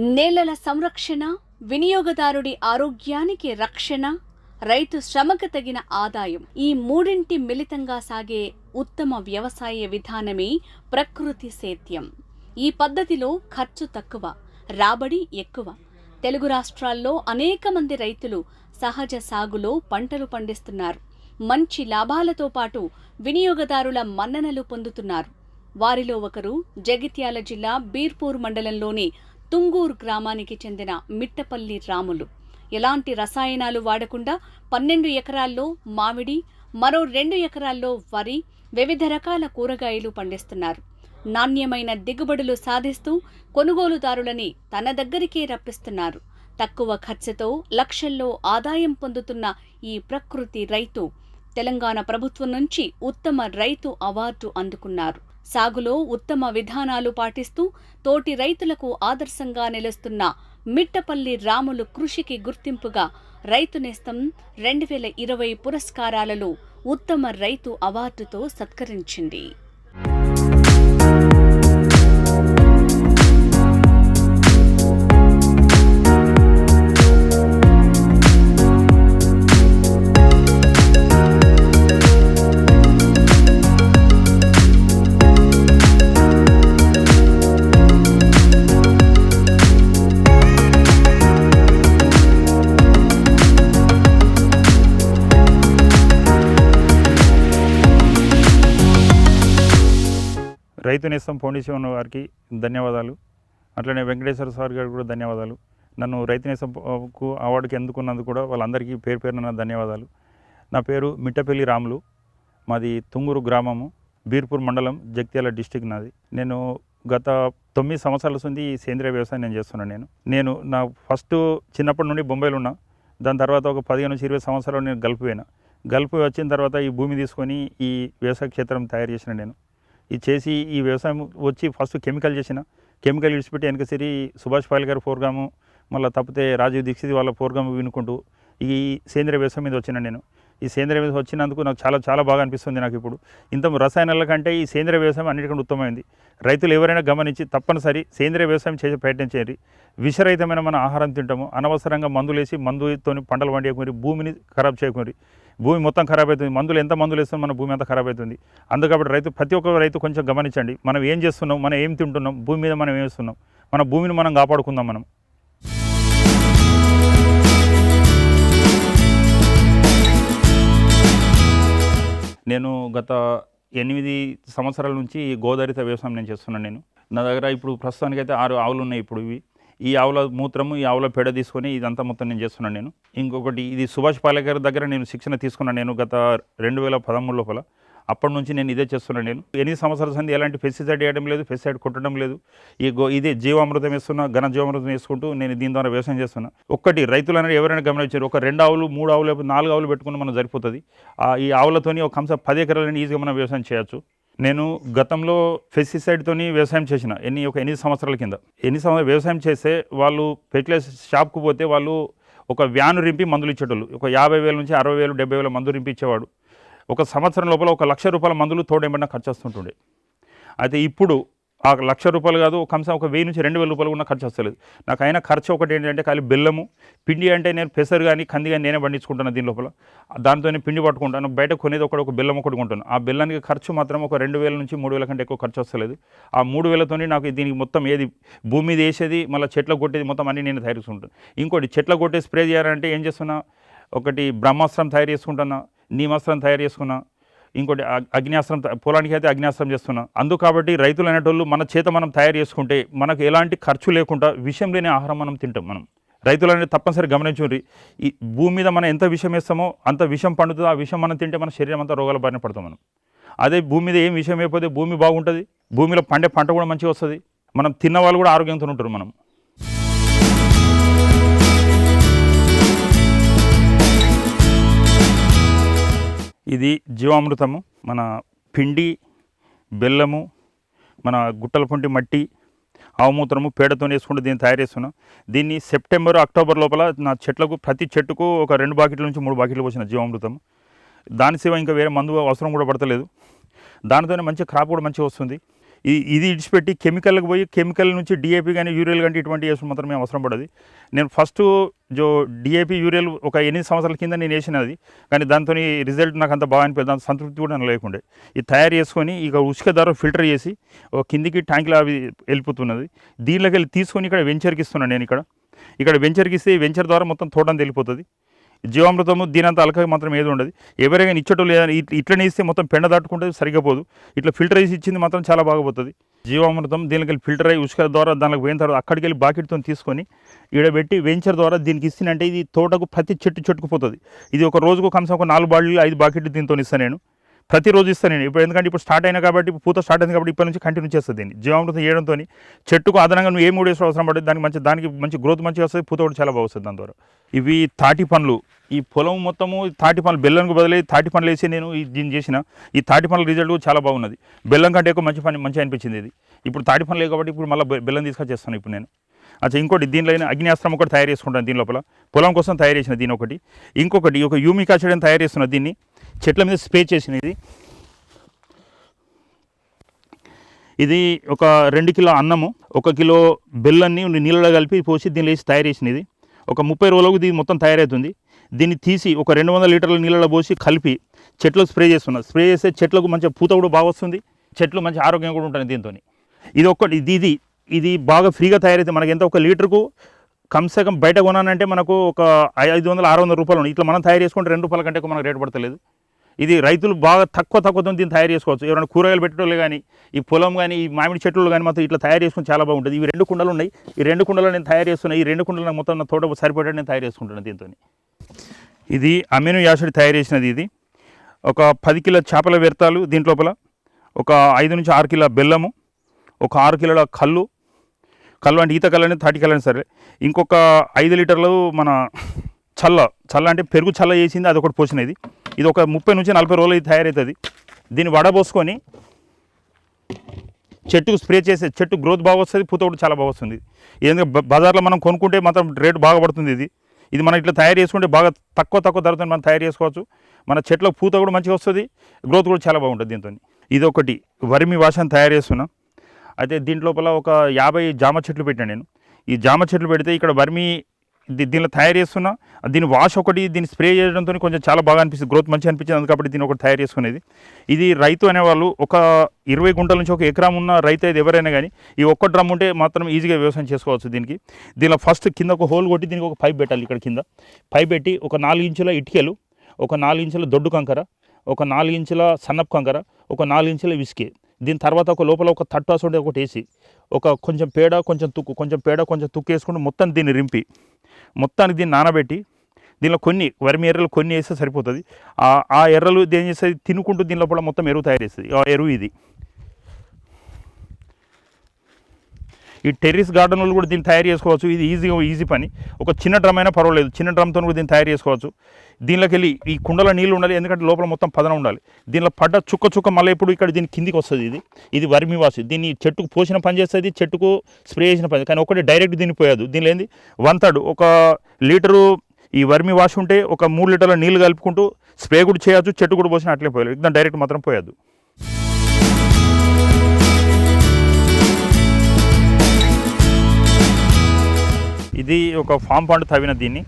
నేలల సంరక్షణ, వినియోగదారుడి ఆరోగ్యానికి రక్షణ, రైతు శ్రమకు తగిన ఆదాయం, ఈ మూడింటి మిళితంగా సాగే ఉత్తమ వ్యవసాయ విధానమే ప్రకృతి సేద్యం. ఈ పద్ధతిలో ఖర్చు తక్కువ, రాబడి ఎక్కువ. తెలుగు రాష్ట్రాల్లో అనేక మంది రైతులు సహజ సాగులో పంటలు పండిస్తున్నారు. మంచి లాభాలతో పాటు వినియోగదారుల మన్ననలు పొందుతున్నారు. వారిలో ఒకరు జగిత్యాల జిల్లా బీర్పూర్ మండలంలోని తుంగూర్ గ్రామానికి చెందిన మిట్టపల్లి రాములు. ఎలాంటి రసాయనాలు వాడకుండా 12 ఎకరాల్లో మామిడి, మరో 2 ఎకరాల్లో వరి, వివిధ రకాల కూరగాయలు పండిస్తున్నారు. నాణ్యమైన దిగుబడులు సాధిస్తూ కొనుగోలుదారులని తన దగ్గరికే రప్పిస్తున్నారు. తక్కువ ఖర్చుతో లక్షల్లో ఆదాయం పొందుతున్న ఈ ప్రకృతి రైతు తెలంగాణ ప్రభుత్వం నుంచి ఉత్తమ రైతు అవార్డు అందుకున్నారు. సాగులో ఉత్తమ విధానాలు పాటిస్తూ తోటి రైతులకు ఆదర్శంగా నిలుస్తున్న మిట్టపల్లి రాములు కృషికి గుర్తింపుగా రైతు నేస్తం 2020 పురస్కారాలలో ఉత్తమ రైతు అవార్డుతో సత్కరించింది. రైతు నేస్తం ఫౌండేషన్ వారికి ధన్యవాదాలు. అట్లనే వెంకటేశ్వర సార్ గారికి కూడా ధన్యవాదాలు. నన్ను రైతు నేస్తంకు అవార్డుకి ఎందుకున్నందుకు కూడా వాళ్ళందరికీ పేరు పేరున ధన్యవాదాలు. నా పేరు మిట్టపల్లి రాములు. మాది తుంగూరు గ్రామము, బీర్పూర్ మండలం, జగిత్యాల డిస్టిక్ నాది. నేను గత 9 సంవత్సరాల నుండి సేంద్రియ వ్యవసాయం నేను చేస్తున్నాను. నేను నా ఫస్ట్ చిన్నప్పటి నుండి బొంబాయిలో ఉన్నా. దాని తర్వాత ఒక 15 నుంచి 20 సంవత్సరాలు నేను గల్ఫ్ పోయినా. గల్ఫ్ వచ్చిన తర్వాత ఈ భూమి తీసుకొని ఈ వ్యవసాయ క్షేత్రం తయారు చేసిన నేను. ఇది చేసి ఈ వ్యవసాయం వచ్చి ఫస్ట్ కెమికల్ విడిచిపెట్టి వెనకసిరి సుభాష్ పాలేకర్ గారి ప్రోగ్రాము, మళ్ళీ తప్పితే రాజీవ్ దీక్షిత్ వాళ్ళ ప్రోగ్రాము వినుకుంటూ ఈ సేంద్రియ వ్యవసాయం మీద వచ్చిన నేను. ఈ సేంద్రియ వ్యవసాయం వచ్చినందుకు నాకు చాలా బాగా అనిపిస్తుంది. నాకు ఇప్పుడు ఇంత రసాయనాల కంటే ఈ సేంద్రియ వ్యవసాయం అన్నిటికంటే ఉత్తమమైంది. రైతులు ఎవరైనా గమనించి తప్పనిసరి సేంద్రియ వ్యవసాయం చేసే ప్రయత్నం చేయండి. విషరహితమైన మన ఆహారం తింటాము, అనవసరంగా మందులేసి మందుతో పంటలు పండియకుని భూమిని ఖరాబ్ చేయకుని భూమి మొత్తం ఖరాబ్ అవుతుంది. ఎంత మందులు వేస్తాం మన భూమి అంతా ఖరాబ్ అవుతుంది. అందుకని ప్రతి ఒక్క రైతు కొంచెం గమనించండి. మనం ఏం చేస్తున్నాం, మనం ఏం తింటున్నాం, భూమి మీద మనం ఏం చేస్తున్నాం, మన భూమిని మనం కాపాడుకుందాం. మనం నేను గత 8 సంవత్సరాల నుంచి గోదావరిత వ్యవసాయం నేను చేస్తున్నాను. నా దగ్గర ఇప్పుడు ప్రస్తుతానికైతే 6 ఆవులు ఉన్నాయి. ఇప్పుడు ఈ ఆవుల మూత్రము, ఈ ఆవుల పేడ తీసుకొని ఇదంతా మొత్తం నేను చేస్తున్నాను. ఇంకొకటి ఇది సుభాష్ పాలేకర్ దగ్గర నేను శిక్షణ తీసుకున్నాను గత 2013 లోపల. అప్పటి నుంచి నేను ఇదే చేస్తున్నాను. 8 సంవత్సరాల సంది ఎలాంటి పెస్టిసైడ్ వేయడం లేదు, పెస్టిసైడ్ కొట్టడం లేదు. ఇదే జీవామృతం వేస్తున్నా, ఘన జీవామృతం వేసుకుంటూ నేను దీని ద్వారా వ్యవసాయం చేస్తున్నా. ఒక్కటి రైతులు అనేది ఎవరైనా గమనించారు, ఒక 2 ఆవులు 3 ఆవులు 4 ఆవులు పెట్టుకుని మనం సరిపోతుంది. ఈ ఆవులతోని ఒక కంస 10 ఎకరాలని ఈజీగా మనం వ్యవసాయం చేయొచ్చు. నేను గతంలో పెస్టిసైడ్తోని వ్యవసాయం చేసిన ఒక 8 సంవత్సరాల కింద. 8 సంవత్సరాలు వ్యవసాయం చేస్తే వాళ్ళు ఫెర్టిలైజర్ షాప్కు పోతే వాళ్ళు ఒక వ్యాను రింపి మందులు ఇచ్చేటోళ్ళు. ఒక 50,000 నుంచి 60,000 70,000 మందులు రింపి ఇచ్చేవాడు. ఒక సంవత్సరం లోపల 1,00,000 రూపాయల మందులు తోడేమన్నా ఖర్చు వస్తుంటుండే. అయితే ఇప్పుడు ఆ 1,00,000 రూపాయలు కాదు, కనీసం ఒక 1000 నుంచి 2,000 రూపాయలు కూడా ఖర్చు వస్తలేదు. నాకు అయినా ఖర్చు ఒకటి ఏంటంటే ఖాళీ బెల్లము, పిండి అంటే నేను పెసరు కానీ కంది కానీ నేనే పండించుకుంటాను. దీని లోపల దాంతోనే పిండి పట్టుకుంటాను. బయట కొనేది ఒక బెల్లం ఒకటి కొంటాను. ఆ బెల్లానికి ఖర్చు మాత్రం ఒక 2,000 నుంచి 3,000 కంటే ఎక్కువ ఖర్చు వస్తలేదు. ఆ 3,000తోని నాకు దీనికి మొత్తం ఏది భూమి మీద వేసేది, మళ్ళీ చెట్లకు కొట్టేది మొత్తం అన్నీ నేను తయారు చేసుకుంటాను. ఇంకోటి చెట్లకు కొట్టే స్ప్రే చేయాలంటే ఏం చేస్తున్నా, ఒకటి బ్రహ్మాస్త్రం తయారు చేసుకుంటున్నా, నీమాస్త్రం తయారు చేసుకున్నా, ఇంకోటి అగ్నియాస్త్రం, పొలానికి అయితే అగ్నియాస్త్రం చేస్తున్నా. కాబట్టి రైతులు అనేటోళ్ళు మన చేత మనం తయారు చేసుకుంటే మనకు ఎలాంటి ఖర్చు లేకుండా విషం లేని ఆహారం మనం తింటాం. మనం రైతులు అనేది తప్పనిసరి గమనించుండ్రి. ఈ భూమి మీద మనం ఎంత విషం వేస్తామో అంత విషం పండుతుందో, ఆ విషం మనం తింటే మన శరీరం అంతా రోగాల బారిన పడతాం మనం. అదే భూమి మీద ఏం విషం అయిపోతే భూమి బాగుంటుంది, భూమిలో పండే పంట కూడా మంచిగా వస్తుంది, మనం తిన్న వాళ్ళు కూడా ఆరోగ్యంతో ఉంటారు. మనం ఇది జీవామృతము, మన పిండి, బెల్లము, మన గుట్టల పొంటి మట్టి, ఆవుమూత్రము, పేడతో వేసుకుంటూ దీన్ని తయారు చేస్తున్నాం. దీన్ని సెప్టెంబర్ అక్టోబర్ లోపల నా చెట్లకు ప్రతి చెట్టుకు ఒక 2 బాకెట్ల నుంచి 3 బాకెట్లు పోసిన జీవామృతం. దాని సేవ ఇంకా వేరే మందు అవసరం కూడా పడతలేదు. దానితోనే మంచి క్రాప్ కూడా మంచిగా వస్తుంది. ఇది ఇడిచిపెట్టి కెమికల్కి పోయి కెమికల్ నుంచి డిఏపి కానీ యూరియల్ కానీ ఇటువంటి వేసుకుని మాత్రం ఏం అవసరం పడదు. నేను ఫస్ట్ డిఏపి యూరియల్ ఒక 8 సంవత్సరాల కింద నేను వేసినది, కానీ దాంతో రిజల్ట్ నాకు అంత బాగా అనిపించదు, దాంతో సంతృప్తి కూడా నాకు లేకుండే. ఇది తయారు చేసుకొని ఇక ఉసుక ద్వారా ఫిల్టర్ చేసి ఒక కిందికి ట్యాంక్లో అవి వెళ్ళిపోతున్నది. దీనిలోకి వెళ్ళి తీసుకొని ఇక్కడ వెంచర్కి ఇస్తున్నాను. నేను ఇక్కడ వెంచర్కి ఇస్తే వెంచర్ ద్వారా మొత్తం తోటంతా వెళ్ళిపోతుంది. జీవామృతము దీనంతా అలక మాత్రం ఏది ఉండదు. ఎవరైనా ఇచ్చటం లేదని ఇట్లనే ఇస్తే మొత్తం పెండ దాటుకుంటే సరిగ్గా పోదు. ఇట్లా ఫిల్టర్ వేసి ఇచ్చింది మాత్రం చాలా బాగా పోతుంది. జీవామృతం దీనికి వెళ్ళి ఫిల్టర్ అయ్యి ఉసుక ద్వారా దానికి పోయిన తర్వాత అక్కడికి వెళ్ళి బాకెట్తో తీసుకొని ఈడబెట్టి వెంచర్ ద్వారా దీనికి ఇచ్చినంటే ఇది తోటకు ప్రతి చెట్టుకు పోతుంది. ఇది ఒక రోజుకు కనీసం ఒక 4 బాటిల్ 5 బాకెట్లు దీంతో ఇస్తాను నేను. ప్రతిరోజు ఇస్తాను నేను. ఇప్పుడు ఎందుకంటే ఇప్పుడు స్టార్ట్ అయినా కాబట్టి, పూత స్టార్ట్ అయింది కాబట్టి ఇప్పటి నుంచి కంటిన్యూ చేస్తుంది దీన్ని. జీవామృతం వేయడంతో చెట్టుకు అదనంగా నువ్వు ఏ 3 వేసులు అవసరం పడుతుంది, దానికి మంచి గ్రోత్ మంచిగా వస్తుంది, పూత కూడా చాలా బాగా వస్తుంది దాని ద్వారా. ఇవి తాటి పండ్లు. ఈ పొలం మొత్తము తాటి పండ్లు, బెల్లంకు బదిలీ తాటి పండ్లు వేసి నేను దీన్ని చేసిన. ఈ తాటి పండ్ల రిజల్ట్ చాలా బాగున్నది. బెల్లం కంటే ఎక్కువ మంచిగా అనిపించింది ఇది. ఇప్పుడు తాటి పండ్లు లేవు కాబట్టి ఇప్పుడు మళ్ళీ బెల్లం తీసుకొచ్చేస్తాను ఇప్పుడు నేను. ఇంకోటి దీనిలో అగ్నియాస్త్రం ఒకటి తయారు చేసుకుంటాను దీని లోపల, పొలం కోసం తయారు చేసిన దీని ఒకటి. ఇంకొకటి ఒక యూమిక్ యాసిడ్ అని తయారు చేస్తున్నా, దీన్ని చెట్ల మీద స్ప్రే చేసినది. ఇది ఒక 2 కిలో అన్నము, 1 కిలో బెల్లాన్ని నీళ్ళలో కలిపి పోసి దీనిలో వేసి తయారు చేసినది. ఒక 30 రోజులకు దీన్ని మొత్తం తయారవుతుంది. దీన్ని తీసి ఒక 200 లీటర్ల నీళ్ళలో పోసి కలిపి చెట్లకు స్ప్రే చేస్తున్నా. స్ప్రే చేస్తే చెట్లకు మంచిగా పూత కూడా బాగా వస్తుంది, చెట్లు మంచి ఆరోగ్యం కూడా ఉంటుంది దీంతో. ఇది ఒక్కటి ఇది బాగా ఫ్రీగా తయారైతే మనకి ఎంత, 1 లీటర్కు కమ్సే కమ్ బయట కొనాలంటే మనకు ఒక 500-600 రూపాయలు. ఇట్లా మనం తయారు చేసుకుంటే 2 రూపాయల కంటే మనకు రేటు పడతలేదు. ఇది రైతులు బాగా తక్కువతో దీన్ని తయారు చేసుకోవచ్చు. ఎవరైనా కూరగాయలు పెట్టేటోళ్ళు కానీ, ఈ పొలం కానీ, ఈ మామిడి చెట్లు కానీ మొత్తం ఇట్లా తయారు చేసుకుని చాలా బాగుంటుంది. ఇవి 2 కుండలు ఉన్నాయి. ఈ 2 కుండలు నేను తయారు చేస్తున్నాయి. ఈ 2 కుండలు మొత్తం నా తోట సరిపడే నేను తయారు చేసుకుంటాను దీంతో. ఇది అమినో యాసిడ్ తయారు చేసినది. ఇది ఒక 10 కిలో చేపల వ్యర్థాలు దీంట్ లోపల, ఒక 5 నుంచి 6 కిలో బెల్లము, ఒక 6 కిలోల కళ్ళు అంటే ఈత కళ్ళు అనేది తాటి కళ్ళు అని సరే, ఇంకొక 5 లీటర్లు మన చల్ల అంటే పెరుగు చల్ల చేసింది, అది ఒకటి పోసినది. ఇది ఒక 30 నుంచి 40 రోజులు ఇది తయారవుతుంది. దీన్ని వడబోసుకొని చెట్టుకు స్ప్రే చేస్తే చెట్టు గ్రోత్ బాగా వస్తుంది, పూత కూడా చాలా బాగా వస్తుంది. ఎందుకంటే బజార్లో మనం కొనుక్కుంటే మాత్రం రేటు బాగా పడుతుంది. ఇది మనం ఇట్లా తయారు చేసుకుంటే బాగా తక్కువ ధరతో మనం తయారు చేసుకోవచ్చు. మన చెట్లకు పూత కూడా మంచిగా వస్తుంది, గ్రోత్ కూడా చాలా బాగుంటుంది దీంతో. ఇది ఒకటి వర్మి వాష్ తయారు చేస్తున్నా. అయితే దీంట్లోపల ఒక 50 జామ చెట్లు పెట్టాను నేను. ఈ జామ చెట్లు పెడితే ఇక్కడ వర్మి దీనిలో తయారు చేస్తున్నా. దీని వాష్ ఒకటి దీన్ని స్ప్రే చేయడంతో కొంచెం చాలా బాగా అనిపిస్తుంది, గ్రోత్ మంచిగా అనిపించింది. కాబట్టి దీన్ని ఒకటి తయారు చేసుకునేది. ఇది రైతు అనేవాళ్ళు ఒక 20 గుంటల నుంచి 1 ఎకరం ఉన్న రైతు అయితే ఎవరైనా కానీ ఈ ఒక్క డ్రమ్ ఉంటే మాత్రం ఈజీగా వ్యవసాయం చేసుకోవచ్చు. దీనిలో ఫస్ట్ కింద ఒక హోల్ కొట్టి దీనికి ఒక పైప్ పెట్టాలి. ఇక్కడ కింద పైప్ పెట్టి ఒక 4 ఇంచుల ఇటుకలు, ఒక 4 ఇంచుల దొడ్డు కంకర, ఒక 4 ఇంచుల సన్నపు కంకర, ఒక 4 ఇంచుల ఇసుకే. దీని తర్వాత ఒక లోపల ఒక తట్టాసు ఉంటే ఒకటి వేసి కొంచెం పేడ కొంచెం తుక్కు వేసుకుంటూ మొత్తం దీన్ని రింపి మొత్తానికి దీన్ని నానబెట్టి దీనిలో కొన్ని వర్మి ఎర్రలు కొన్ని వేస్తే సరిపోతుంది. ఆ ఎర్రలు ఏం చేస్తుంది, తినుకుంటూ దీనిలో కూడా మొత్తం ఎరువు తయారు చేస్తుంది. ఆ ఎరువు ఇది. ఈ టెర్రస్ గార్డెన్ వాళ్ళు కూడా దీన్ని తయారు చేసుకోవచ్చు. ఇది ఈజీ పని. ఒక చిన్న డ్రమ్ అయినా పర్వాలేదు, చిన్న డ్రమ్తో కూడా దీన్ని తయారు చేసుకోవచ్చు. దీనిలోకి వెళ్ళి ఈ కుండలో నీళ్ళు ఉండాలి, ఎందుకంటే లోపల మొత్తం పదన ఉండాలి. దీనిలో పడ్డ చుక్క మళ్ళీ ఇప్పుడు ఇక్కడ దీని కిందికి వస్తుంది. ఇది వర్మి వాష్. దీన్ని చెట్టుకు పోసిన పని చేస్తుంది, చెట్టుకు స్ప్రే చేసిన పని. కానీ ఒకటి డైరెక్ట్ దీన్ని పోయదు. దీనిలో ఏంది 1/3 ఒక లీటరు ఈ వర్మి వాష్ ఉంటే ఒక 3 లీటర్ల నీళ్ళు కలుపుకుంటూ స్ప్రే కూడా చేయొచ్చు, చెట్టు కూడా పోసిన అట్లే పోయాలి. एकदम డైరెక్ట్ మాత్రం పోయద్దు. ఇది ఒక ఫామ్ పండు తవ్విన దీన్ని.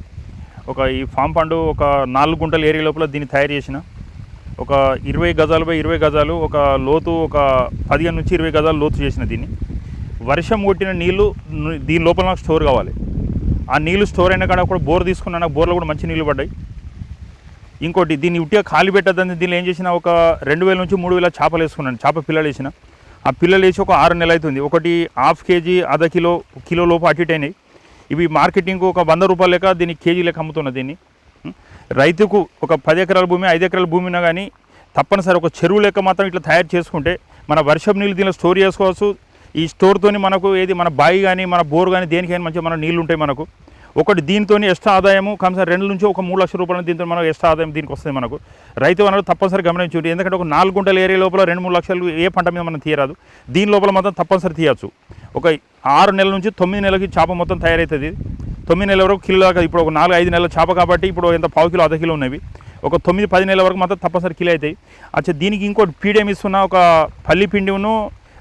ఈ ఫామ్ పండు ఒక 4 గుంటల ఏరియా లోపల దీన్ని తయారు చేసిన. ఒక 20 గజాలు బై 20 గజాలు ఒక లోతు, ఒక 15 నుంచి 20 గజాలు లోతు చేసిన దీన్ని. వర్షం కొట్టిన నీళ్ళు దీని లోపల నాకు స్టోర్ కావాలి. ఆ నీళ్ళు స్టోర్ అయిన కాడ కూడా బోర్ తీసుకున్నాను, బోర్లో కూడా మంచి నీళ్ళు పడ్డాయి. ఇంకోటి దీన్ని ఉట్టిగా ఖాళీ పెట్టద్దని దీనిలో ఏం చేసిన ఒక 2000 నుంచి 3000 చేపలు వేసుకున్నాను. చేప పిల్లలు వేసిన. ఆ పిల్లలు వేసి ఒక 6 నెలలు అవుతుంది. ఒకటి 1/2 కేజీ, అర్ధ కిలో లోపు అటు ఇటు అయినాయి. ఇవి మార్కెటింగ్కు ఒక 100 రూపాయలు లెక్క దీన్ని కేజీ లెక్క అమ్ముతున్నా. దీన్ని రైతుకు ఒక 10 ఎకరాల భూమి, 5 ఎకరాల భూమి ఉన్నా కానీ తప్పనిసరి ఒక చెరువు లెక్క మాత్రం ఇట్లా తయారు చేసుకుంటే మన వర్షపు నీళ్ళు దీనిలో స్టోర్ చేసుకోవచ్చు. ఈ స్టోర్తోని మనకు ఏది మన బావి కానీ మన బోర్ కానీ దేనికైనా మంచిగా మన నీళ్ళు ఉంటాయి మనకు. ఒకటి దీంతో ఎక్స్ట్రా ఆదాయము కనీసం 2 నుంచి ఒక 3 లక్షల రూపాయలు దీంతో మనకు ఎక్స్ట్రా ఆదాయం దీనికి వస్తుంది మనకు. రైతు అనేది తప్పనిసరి గమనించు. ఎందుకంటే ఒక 4 గుంటల ఏరియా లోపల 2-3 లక్షలు ఏ పంట మీద మనం తీయరాదు. దీని లోపల మాత్రం తప్పనిసరి తీయచ్చు. ఒక 6 నెలల నుంచి 9 నెలలకి చేప మొత్తం తయారవుతుంది. 9 నెలల వరకు కిలో దాకా, ఇప్పుడు ఒక 4-5 నెలల చేప కాబట్టి ఇప్పుడు ఎంత 1/4 కిలో, అర్ధ కిలో ఉన్నవి. ఒక 9-10 నెలల వరకు మాత్రం తప్పనిసరి కిలో అవుతాయి. దీనికి ఇంకోటి పీడేమి ఇస్తున్నా, ఒక పల్లి పిండిను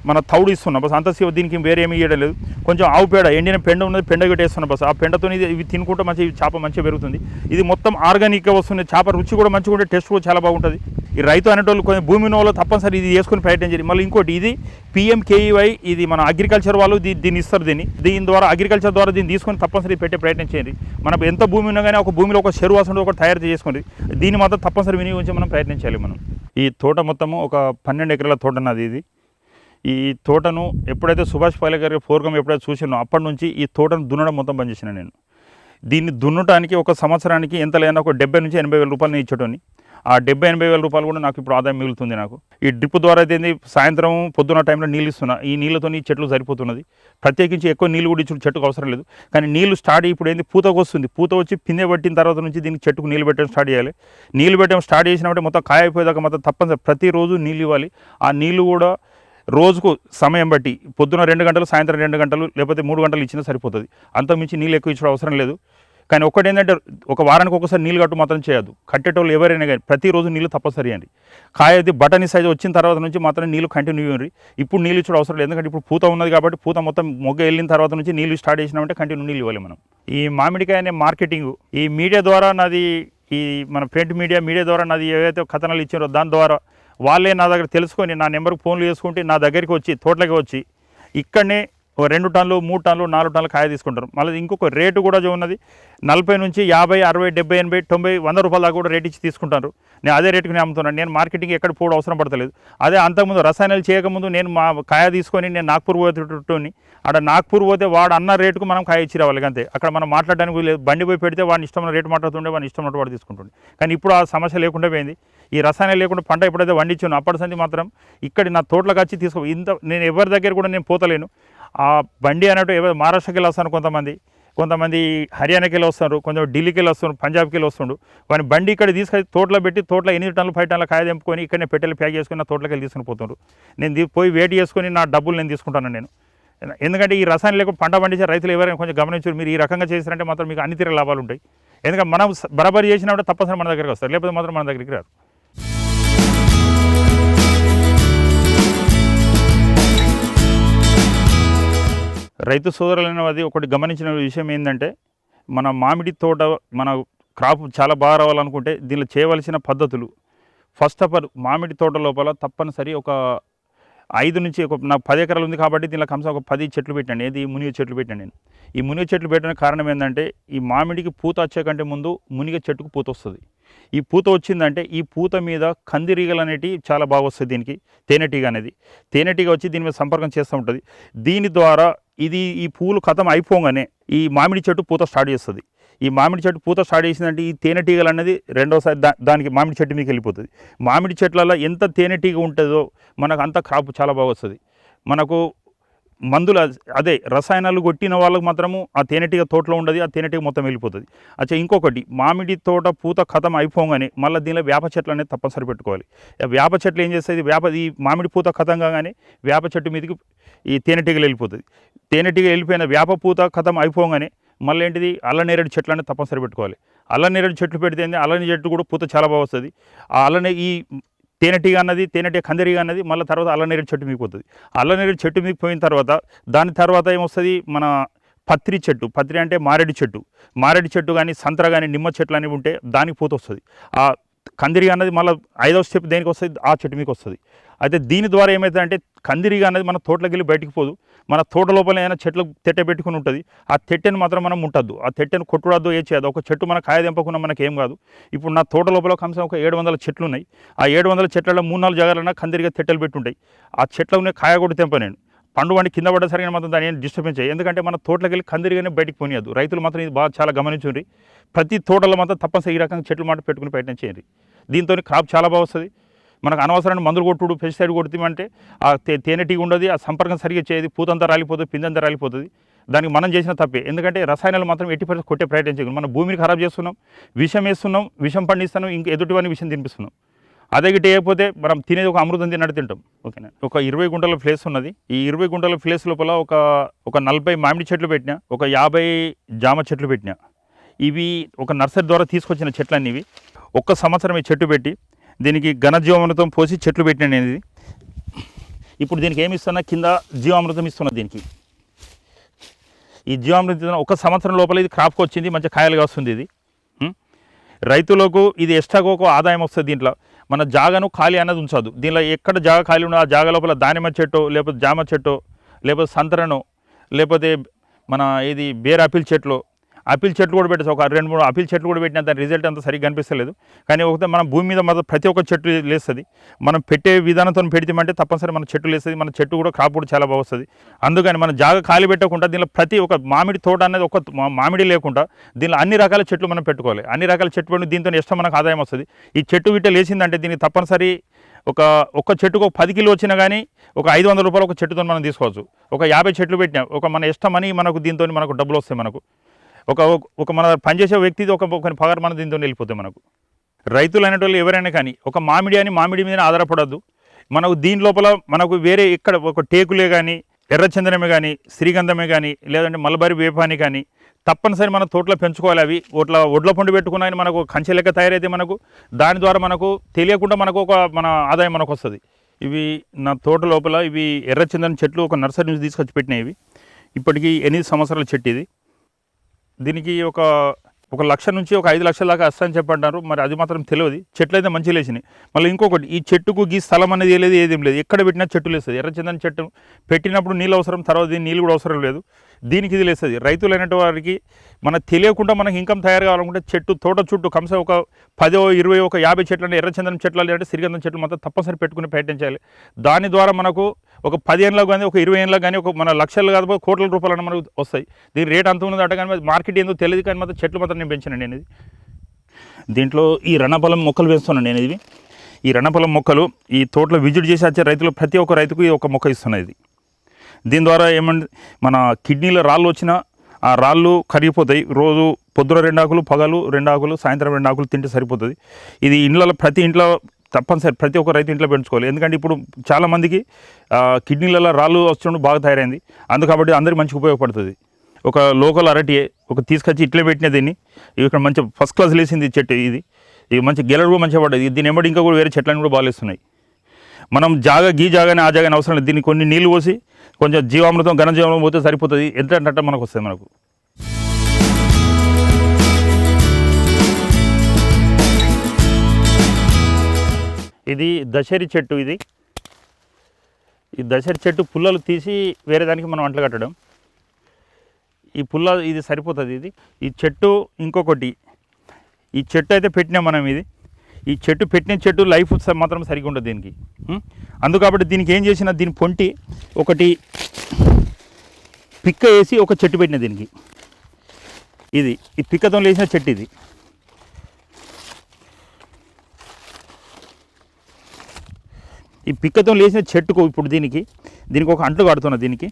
మన తౌడు ఇస్తున్నా బస్ అంతసేపు దీనికి వేరే ఏమి ఇవ్వడం లేదు. కొంచెం ఆవు పేడ ఎండిన పెండ ఉన్నది, పెండ పెట్టేస్తున్నా బస్. ఆ పెండతో ఇవి తినుకుంటే మంచి చేప మంచిగా పెరుగుతుంది. ఇది మొత్తం ఆర్గానిక్గా వస్తుంది. చేప రుచి కూడా మంచిగా ఉంటే టేస్ట్ కూడా చాలా బాగుంటుంది. ఈ రైతు అనేటోళ్ళు కొంచెం భూమి ఉన్న వాళ్ళు తప్పనిసరి ఇది చేసుకుని ప్రయత్నం చేయాలి. మళ్ళీ ఇంకోటి ఇది PMKEY, ఇది మన అగ్రికల్చర్ వాళ్ళు దీన్ని ఇస్తారు. దీని ద్వారా అగ్రికల్చర్ ద్వారా దీన్ని తీసుకొని తప్పనిసరి పెట్టే ప్రయత్నం చేయండి. మనకు ఎంత భూమి ఉన్నా కానీ ఒక భూమిలో ఒక చెరువు అసలు ఒకటి తయారు చేసుకుని దీన్ని మాత్రం తప్పనిసరి వినియోగించి మనం ప్రయత్నం చేయాలి. మనం ఈ తోట మొత్తము ఒక 12 ఎకరాల తోట అన్నది ఇది. ఈ తోటను ఎప్పుడైతే సుభాష్ పాలేకర్ గారి ప్రోగ్రామ్ ఎప్పుడైతే చూసినో అప్పటి నుంచి ఈ తోటను దున్నడం మొత్తం బంద్ చేసిన నేను. దీన్ని దున్నటానికి ఒక సంవత్సరానికి ఎంత లేదన్నా ఒక 70 నుంచి 80 వేల రూపాయలు నేను ఇచ్చేటోని. ఆ 70-80 వేల రూపాయలు కూడా నాకు ఇప్పుడు ఆదాయం మిగులుతుంది. నాకు ఈ డ్రిప్ ద్వారా అయితే సాయంత్రం పొద్దున్న టైంలో నీళ్ళు ఇస్తున్నా. ఈ నీళ్ళతో ఈ చెట్లు సరిపోతున్నది. ప్రత్యేకించి ఎక్కువ నీళ్ళు కూడా ఇచ్చిన చెట్టుకు అవసరం లేదు. కానీ నీళ్ళు స్టార్ట్ ఇప్పుడు ఏంది పూతకు వస్తుంది. పూత వచ్చి పిందె పట్టిన తర్వాత నుంచి దీనికి చెట్టుకు నీళ్ళు పెట్టడం స్టార్ట్ చేయాలి. నీళ్ళు పెట్టడం స్టార్ట్ చేసినప్పుడు మొత్తం కాయ అయిపోయేదాకా మొత్తం తప్పనిసరి ప్రతిరోజు నీళ్ళు ఇవ్వాలి. ఆ నీళ్ళు కూడా రోజుకు సమయం బట్టి పొద్దున 2 గంటలు, సాయంత్రం 2 గంటలు, లేకపోతే 3 గంటలు ఇచ్చినా సరిపోతుంది. అంతకుమించి నీళ్ళు ఎక్కువ ఇచ్చడం అవసరం లేదు. కానీ ఒకటి ఏంటంటే ఒక వారానికి ఒకసారి నీళ్ళు కట్టు మాత్రం చేయదు. కట్టేటోళ్ళు ఎవరైనా కానీ ప్రతిరోజు నీళ్ళు తప్పనిసరి అండి. కాయ అది బటనీ సైజ్ వచ్చిన తర్వాత నుంచి మాత్రం నీళ్ళు కంటిన్యూ ఇవ్వండి. ఇప్పుడు నీళ్ళు ఇచ్చడం అవసరం లేదు. ఎందుకంటే ఇప్పుడు పూత ఉన్నది కాబట్టి పూత మొత్తం మొగ్గ వెళ్ళిన తర్వాత నుంచి నీళ్ళు స్టార్ట్ చేసినామంటే కంటిన్యూ నీళ్ళు ఇవ్వాలి మనం. ఈ మామిడికాయ అనే మార్కెటింగ్ ఈ మీడియా ద్వారా నాది, ఈ మన ప్రింట్ మీడియా ద్వారా నాది ఏవైతే కథనాలు ఇచ్చారో దాని ద్వారా వాళ్ళే నా దగ్గర తెలుసుకొని నా నెంబర్కి ఫోన్లు చేసుకుంటే నా దగ్గరికి వచ్చి తోటలోకి వచ్చి ఇక్కడనే 2 టన్నులు, 3 టన్నులు, 4 టన్నులు కాయ తీసుకుంటారు. మళ్ళీ ఇంకొక రేటు కూడా ఉన్నది. 40 నుంచి 50, 60, 70, 80, 90, 100 రూపాయల దాకా కూడా రేట్ ఇచ్చి తీసుకుంటారు. నేను అదే రేటుకి నేను అమ్ముతున్నాను. నేను మార్కెటింగ్ ఎక్కడ పోవడం అవసరం పడతలేదు. అదే అంతకుముందు రసాయనాలు చేయకముందు నేను మా కాయ తీసుకొని నేను నాగ్పూర్ పోయేటట్టుని అక్కడ నాగ్పూర్ పోతే వాడు అన్న రేటుకు మనం కాయ ఇచ్చి రావాలి. అంతే. అక్కడ మనం మాట్లాడడానికి లేదు. బండి పోయి పెడితే వాడిని ఇష్టమైన రేటు మాట్లాడుతుండే, వాడిని ఇష్టమైన వాడు తీసుకుంటుండే. కానీ ఇప్పుడు ఆ సమస్య లేకుండా పోయింది. ఈ రసాయనాలు లేకుండా పంట ఎప్పుడైతే వండించానో అప్పటి సంది మాత్రం ఇక్కడ నా తోటలోకి వచ్చి తీసుకో. నేను ఎవరి దగ్గర కూడా నేను పోతలేను. ఆ బండి అన్నట్టు ఎవరు మహారాష్ట్రకి వెళ్ళి వస్తాను, కొంతమంది హర్యానాకి వెళ్ళి వస్తారు, కొంచెం ఢిల్లీకి వెళ్ళి వస్తారు, పంజాబ్కి వెళ్ళి వస్తుండు. వాడిని బండి ఇక్కడ తీసుకొని తోటలో పెట్టి తోటలో 8 టన్నులు 5 టన్నుల కాయ తెంపుకొని ఇక్కడనే పెట్టెలు ప్యాక్ చేసుకుని నా తోటలోకి వెళ్ళి తీసుకుని పోతుండ్రు. నేను పోయి వెయిట్ చేసుకొని నా డబ్బులు నేను తీసుకుంటాను నేను. ఎందుకంటే ఈ రసాయనం లేకుండా పంట పండించే రైతులు ఎవరైనా కొంచెం గమనించారు. మీరు ఈ రకంగా చేశారంటే మాత్రం మీకు అన్ని తీర లాభాలు ఉంటాయి. ఎందుకంటే మనం బరాబరి చేసినప్పుడు తప్పనిసరి మన దగ్గరికి వస్తారు, లేకపోతే మాత్రం మన దగ్గరికి రారు. రైతు సోదరులైన అది ఒకటి గమనించిన విషయం ఏంటంటే మన మామిడి తోట మన క్రాప్ చాలా బాగా రావాలనుకుంటే దీనిలో చేయవలసిన పద్ధతులు, ఫస్ట్ ఆఫ్ ఆల్ మామిడి తోట లోపల తప్పనిసరి ఒక 5 నుంచి నాకు 10 ఎకరాలు ఉంది కాబట్టి దీనిలో కనీసం ఒక 10 చెట్లు పెట్టండి. ఏది మునిగ చెట్లు పెట్టాను నేను. ఈ మునిగ చెట్లు పెట్టడానికి కారణం ఏంటంటే ఈ మామిడికి పూత వచ్చే కంటే ముందు మునిగ చెట్టుకు పూత వస్తుంది. ఈ పూత వచ్చిందంటే ఈ పూత మీద కందిరీగలు అనేటివి చాలా బాగా వస్తాయి. దీనికి తేనెటీగ అనేది తేనెటీగ వచ్చి దీని మీద సంపర్కం చేస్తూ ఉంటుంది. దీని ద్వారా ఈ పూలు కథం అయిపోగానే ఈ మామిడి చెట్టు పూత స్టార్ట్ చేస్తుంది. ఈ మామిడి చెట్టు పూత స్టార్ట్ చేసిందంటే ఈ తేనెటీగలు అనేది రెండోసారి దానికి మామిడి చెట్టు మీకు వెళ్ళిపోతుంది. మామిడి చెట్లలో ఎంత తేనెటీగ ఉంటుందో మనకు అంత క్రాప్ చాలా బాగా వస్తుంది. మనకు మందులు అదే రసాయనాలు కొట్టిన వాళ్ళకి మాత్రము ఆ తేనెటీగ తోటలో ఉండదు, ఆ తేనెటీగ మొత్తం వెళ్ళిపోతుంది. అచ్చా ఇంకొకటి, మామిడి తోట పూత కథం అయిపోగానే మళ్ళీ దీనిలో వేప చెట్లు అనేది తప్పనిసరి పెట్టుకోవాలి. వేప చెట్లు ఏం చేస్తుంది, ఈ మామిడి పూత కథం కాగానే వేప చెట్టు మీదకి ఈ తేనెటీగలు వెళ్ళిపోతుంది. తేనెటీగ వెళ్ళిపోయిన వేప పూత కథం అయిపోగానే మళ్ళీ ఏంటిది అల్లనేరేడు చెట్లు అనేది తప్పనిసరి పెట్టుకోవాలి. అల్లనేరేడు చెట్లు పెడితే అల్లనే చెట్టు కూడా పూత చాలా బాగా వస్తుంది. ఆ ఈ తేనెటీగ అన్నది కందిరీగ అన్నది మళ్ళీ తర్వాత అల్లనేరేడు చెట్టు మీకు పోతుంది. అల్లనేరేడు చెట్టు మీకు పోయిన తర్వాత దాని తర్వాత ఏమొస్తుంది, మన పత్రి చెట్టు, పత్రి అంటే మారేడు చెట్టు కానీ సంత్ర కానీ నిమ్మ చెట్లు అనేవి ఉంటే దానికి పూత వస్తుంది. ఆ కందిరీగ అన్నది మళ్ళీ 5వ స్టెప్ దేనికి వస్తుంది, ఆ చెట్టు మీకు వస్తుంది. అయితే దీని ద్వారా ఏమవుతుందంటే కందిరీగ అనేది మన తోటలోకి వెళ్ళి బయటికి పోదు. మన తోట లోపల ఏదైనా చెట్లు తెట్టె పెట్టుకుని ఉంటుంది. ఆ తెట్టెను మాత్రం మనం ముట్టద్దు, ఆ తెట్టెను కొట్టుడద్దు, ఏ చేయదు. ఒక చెట్టు మన కాయ తెంపకుండా మనకి ఏం కాదు. ఇప్పుడు నా తోట లోపల కనీసం ఒక 700 చెట్లు ఉన్నాయి. ఆ 700 చెట్లలో 3-4 జాగాలన్నా కందిరీగ తెట్టెలు పెట్టుంటాయి. ఆ చెట్ల కాయ కూడా తెంప నేను. పండు వండి కింద పడ్డసరిగా మాత్రం దాన్ని డిస్టర్బెన్స్ చేయాలి. ఎందుకంటే మన తోటలోకి వెళ్ళి కందిరీగానే బయటికి పోనీయద్దు. రైతులు మాత్రం ఇది బాగా చాలా గమనించుండ్రి. ప్రతి తోటలో మాత్రం తప్పనిసరి ఈ రకంగా చెట్లు మాట పెట్టుకుని ప్రయత్నం చేయండి. దీంతో క్రాప్ చాలా బాగా వస్తుంది. మనకు అనవసరమైన మందులు కొట్టుడు, పెస్టిసైడ్ కొడుతామంటే ఆ తేనెటీగ ఉండదు, ఆ సంపర్కం సరిగ్గా చేయదు, పూతంతా రాలిపోతుంది, పిందంతా రాలిపోతుంది. దానికి మనం చేసిన తప్పే. ఎందుకంటే రసాయనాలు మాత్రం 80% కొట్టే ప్రయత్నం చేయగలం. మన భూమిని ఖరాబ్ చేస్తున్నాం, విషం వేస్తున్నాం, విషం పండిస్తున్నాం, ఇంక ఎదుటివాడిని విషం తినిపిస్తున్నాం. అదే గిట్ట అయిపోతే మనం తినేది ఒక అమృతం తిన్నట్టు తింటాం. ఓకేనా. ఒక 20 గుంటల ప్లేస్ ఉన్నది. ఈ 20 గుంటల ప్లేస్ లోపల ఒక 40 మామిడి చెట్లు పెట్టినా, ఒక 50 జామ చెట్లు పెట్టినా. ఇవి ఒక నర్సరీ ద్వారా తీసుకొచ్చిన చెట్లన్నీ ఇవి. ఒక్క సంవత్సరం ఈ చెట్టు పెట్టి దీనికి ఘనజీవామృతం పోసి చెట్లు పెట్టినా నేను. ఇప్పుడు దీనికి ఏమి ఇస్తున్నా, కింద జీవామృతం ఇస్తున్నా దీనికి. ఈ జీవామృతం ఒక సంవత్సరం లోపల ఇది క్రాప్కి వచ్చింది, మంచి కాయలుగా వస్తుంది. ఇది రైతులకు ఇది ఎక్స్ట్రాగా ఒక ఆదాయం వస్తుంది. దీంట్లో మన జాగను ఖాళీ అన్నది ఉంచదు. దీనిలో ఎక్కడ జాగ ఖాళీ ఉన్నదో ఆ జాగ లోపల దానిమ్మ చెట్టు, లేకపోతే జామ చెట్టు, లేకపోతే సంతరను, లేకపోతే మన ఇది బేర్ ఆపిల్ చెట్లు కూడా పెట్టచ్చు. ఒక 2-3 ఆపిల్ చెట్లు కూడా పెట్టినా దాని రిజల్ట్ అంత సరిగ్గా కనిపిస్తలేదు. కానీ ఒకటే మనం భూమి మీద మాత్రం ప్రతి ఒక్క చెట్టు లేస్తుంది. మనం పెట్టే విధానంతో పెడితేమంటే తప్పనిసరి మన చెట్టు లేస్తుంది. మన చెట్టు కూడా క్రాప్ కూడా చాలా బాగా వస్తుంది. అందుకని మన జాగ ఖాళీ పెట్టకుండా దీనిలో ప్రతి ఒక మామిడి తోట అనేది ఒక మామిడి లేకుండా దీనిలో అన్ని రకాల చెట్లు మనం పెట్టుకోవాలి. అన్ని రకాల చెట్లు పెట్టి దీంతో ఎక్స్ట్రా మనకు ఆదాయం వస్తుంది. ఈ చెట్టు విట్ట లేచిందంటే దీనికి తప్పనిసరి ఒక చెట్టుకు 10 కిలో వచ్చినా కానీ ఒక 500 రూపాయలు ఒక చెట్టుతో మనం తీసుకోవచ్చు. ఒక 50 చెట్లు పెట్టినా ఒక మన ఇష్టం అని మనకు దీంతో మనకు డబ్బులు వస్తాయి. మనకు ఒక మన పనిచేసే వ్యక్తిది ఒక పగారు మన దీంతో వెళ్ళిపోతాయి. మనకు రైతులు అనేటోళ్ళు ఎవరైనా కానీ ఒక మామిడి మీద ఆధారపడద్దు. మనకు దీని లోపల మనకు వేరే ఇక్కడ ఒక టేకులే కానీ, ఎర్రచందనమే కానీ, శ్రీగంధమే కానీ, లేదంటే మల్బరీ వేపాని కానీ తప్పనిసరి మన తోటలో పెంచుకోవాలి. అవి ఒడ్ల పండు పెట్టుకున్నాయని మనకు కంచె లెక్క తయారైతే మనకు దాని ద్వారా మనకు తెలియకుండా మనకు మన ఆదాయం మనకు వస్తుంది. ఇవి నా తోట లోపల ఇవి ఎర్రచందనం చెట్లు ఒక నర్సరీ నుంచి తీసుకొచ్చి పెట్టినాయి. ఇవి ఇప్పటికీ 8 సంవత్సరాల చెట్టు ఇది. దీనికి ఒక 1 లక్ష నుంచి ఒక 5 లక్షల దాకా వస్తాయని చెప్పంటారు. మరి అది మాత్రం తెలియదు. చెట్లు అయితే మంచిగా లేచినాయి. మళ్ళీ ఇంకొకటి, ఈ చెట్టుకు ఈ స్థలం అనేది లేదు, ఏదేం లేదు. ఎక్కడ పెట్టినా చెట్టు లేస్తుంది. ఎర్రచందనం చెట్టు పెట్టినప్పుడు నీళ్ళు అవసరం, తర్వాత దీని నీళ్ళు కూడా అవసరం లేదు. దీనికి ఇది లేస్తుంది. రైతులు అయినట్టు వారికి మనకు తెలియకుండా మనకి ఇన్కమ్ తయారు కావాలనుకుంటే తోట చుట్టూ కమ్సే ఒక 10, 20, ఒక 50 చెట్లు అంటే ఎర్రచందనం చెట్లు అంటే శ్రీగంధం చెట్లు మాత్రం తప్పనిసరి పెట్టుకుని ప్రయత్నించాలి. దాని ద్వారా మనకు ఒక 10 ఏళ్ళలో కానీ ఒక 20 ఏళ్ళలో కానీ ఒక మన లక్షలు కాదు కోట్ల రూపాయలు మనకు వస్తాయి. దీని రేట్ అంత ఉన్నది అట కానీ మార్కెట్ ఏందో తెలియదు. కానీ మాత్రం చెట్లు మాత్రం నేను పెంచాను. నేను ఇది దీంట్లో ఈ రణపలం మొక్కలు పెంచుతున్నాను. నేను ఇవి ఈ రణపలం మొక్కలు ఈ తోటలో విజిట్ చేసి వచ్చే రైతులు ప్రతి ఒక్క రైతుకు ఒక మొక్క ఇస్తున్నాయి. ఇది దీని ద్వారా ఏమంటే మన కిడ్నీలో రాళ్ళు వచ్చినా ఆ రాళ్ళు కరిగిపోతాయి. రోజు పొద్దున 2 ఆకులు, పగలు 2 ఆకులు, సాయంత్రం 2 ఆకులు తింటే సరిపోతుంది. ఇది ఇండ్లలో ప్రతి ఇంట్లో తప్పనిసరి ప్రతి ఒక్క రైతు ఇంట్లో పెంచుకోవాలి. ఎందుకంటే ఇప్పుడు చాలామందికి కిడ్నీలలో రాళ్ళు వచ్చినప్పుడు బాగా తయారైంది. అందుకబట్టి అందరికీ మంచిగా ఉపయోగపడుతుంది. ఒక లోకల్ అరటి తీసుకొచ్చి ఇట్లే పెట్టిన దీన్ని ఇక్కడ మంచి ఫస్ట్ క్లాస్ లేసింది చెట్టు. ఇది మంచి గెలడు కూడా మంచిగా పడ్డది. దీని ఎమ్మడి ఇంకా కూడా వేరే చెట్లను కూడా బాగా లేస్తున్నాయి. మనం జాగానే ఆ జాగానే అవసరం లేదు. దీన్ని కొన్ని నీళ్ళు పోసి కొంచెం జీవామృతం, ఘన జీవామృతం పోతే సరిపోతుంది. ఎంత అంటే మనకు వస్తుంది. మనకు ఇది దశరి చెట్టు. ఈ దశరి చెట్టు పుల్లలు తీసి వేరే దానికి మనం అంట్లు కట్టడం. ఈ పుల్ల ఇది సరిపోతుంది. ఈ చెట్టు ఇంకొకటి, ఈ చెట్టు అయితే పెట్టినాం మనం. ఈ చెట్టు పెట్టిన చెట్టు లైఫ్ మాత్రం సరిగ్గా ఉండదు దీనికి. అందుకబట్టి దీనికి ఏం చేసినా దీని పొంటి ఒకటి పిక్క వేసి ఒక చెట్టు పెట్టిన దీనికి. ఈ పిక్కతో లేచిన చెట్టు. ఈ పిక్కతో లేచిన చెట్టుకు ఇప్పుడు దీనికి ఒక అంట్లు కడుతున్నా. దీనికి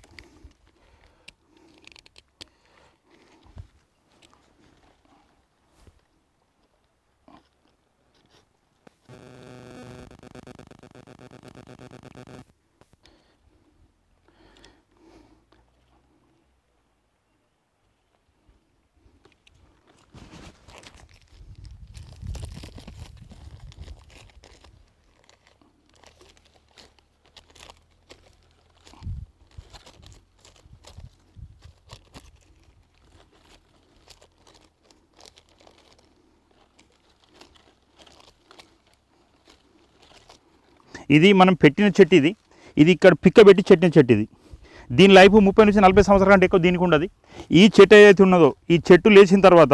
ఇది మనం పెట్టిన చెట్టు. ఇది ఇక్కడ పిక్క పెట్టి చెట్టిన చెట్టు. దీని లైఫ్ 30 నుంచి 40 సంవత్సరాల కంటే ఎక్కువ దీనికి ఉండదు. ఈ చెట్టు ఏదైతే ఉన్నదో ఈ చెట్టు లేచిన తర్వాత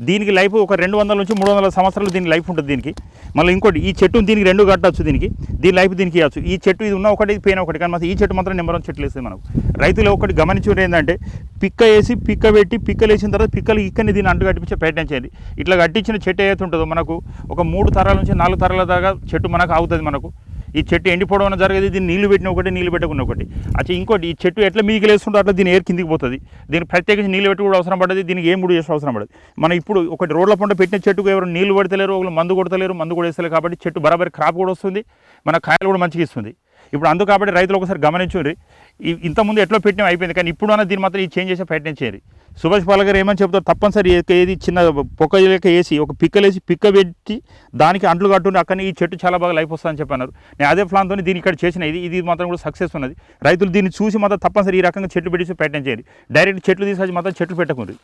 దీనికి లైఫ్ ఒక 200 నుంచి 300 సంవత్సరాలు దీని లైఫ్ ఉంటుంది దీనికి. మళ్ళీ ఇంకోటి, ఈ చెట్టుని దీనికి 2 కట్టచ్చు. దీని లైఫ్ దీనికి ఇవ్వచ్చు. ఈ చెట్టు ఇది ఉన్న ఒకటి, ఇది పోయిన ఒకటి. కానీ మాత్రం ఈ చెట్టు మాత్రం నెంబర్ 1 చెట్లు వేస్తుంది మనకు. రైతులు ఒకటి గమనించేది ఏంటంటే పిక్క వేసి పిక్క పెట్టి పిక్కలు వేసిన తర్వాత పిక్కలు ఇక్కడిని దీన్ని అంటు కట్టించే ప్రయత్నం చేయండి. ఇట్లా కట్టించిన చెట్టు ఏదైతే ఉంటుందో మనకు ఒక 3 తరాల నుంచి 4 తరాల దాకా చెట్టు మనకు ఆగుతుంది. మనకు ఈ చెట్టు ఎండిపోవడం జరిగేది. దీన్ని నీళ్లు పెట్టిన ఒకటి, నీళ్లు పెట్టకున్న ఒకటి. అచ్చా ఇంకోటి, ఈ చెట్టు ఎట్లా మీదికి లేస్తుంటే అట్లా దీని ఏర్ కిందికి పోతుంది. దీనికి ప్రత్యేకించి నీళ్ళు పెట్టి కూడా అవసరం పడుతుంది. దీనికి ఏం కూడా చేసే అవసరం పడదు. మనం ఇప్పుడు ఒకటి రోడ్ల పంట పెట్టిన చెట్టుకు ఎవరు నీళ్లు పడతలేరు, ఒకళ్ళు మందు కొడతలేరు, మందు కూడా వేస్తలేరు. కాబట్టి చెట్టు బరాబరి క్రాప్ కూడా వస్తుంది, మన కాయలు కూడా మంచిగా ఇస్తుంది. ఇప్పుడు అందుకు కాబట్టి రైతులు ఒకసారి గమనించుండ్రి. ఇంతకుముందు ఎట్లా పెట్టినా అయిపోయింది. కానీ ఇప్పుడు అన్న దీన్ని మాత్రం ఈ చేంజ్ చేసే ప్రయత్నం చేయాలి. సుభాష్ పాల్ గారు ఏమని చెప్తారు, తప్పనిసరి ఏది చిన్న పొక్క లేక వేసి ఒక పిక్కలేసి పిక్క పెట్టి దానికి అంట్లు కట్టుండి అక్కడ ఈ చెట్టు చాలా బాగా లైఫ్ వస్తుందని చెప్పన్నారు. నేను అదే ప్లాన్తో దీన్ని ఇక్కడ చేసిన ఇది మాత్రం కూడా సక్సెస్ ఉన్నది. రైతులు దీన్ని చూసి మాత్రం తప్పనిసరి ఈ రకంగా చెట్లు పెట్టి ప్రయత్నం చేయండి. డైరెక్ట్ చెట్లు తీసుకొచ్చి మాత్రం చెట్లు పెట్టకుండ్రి.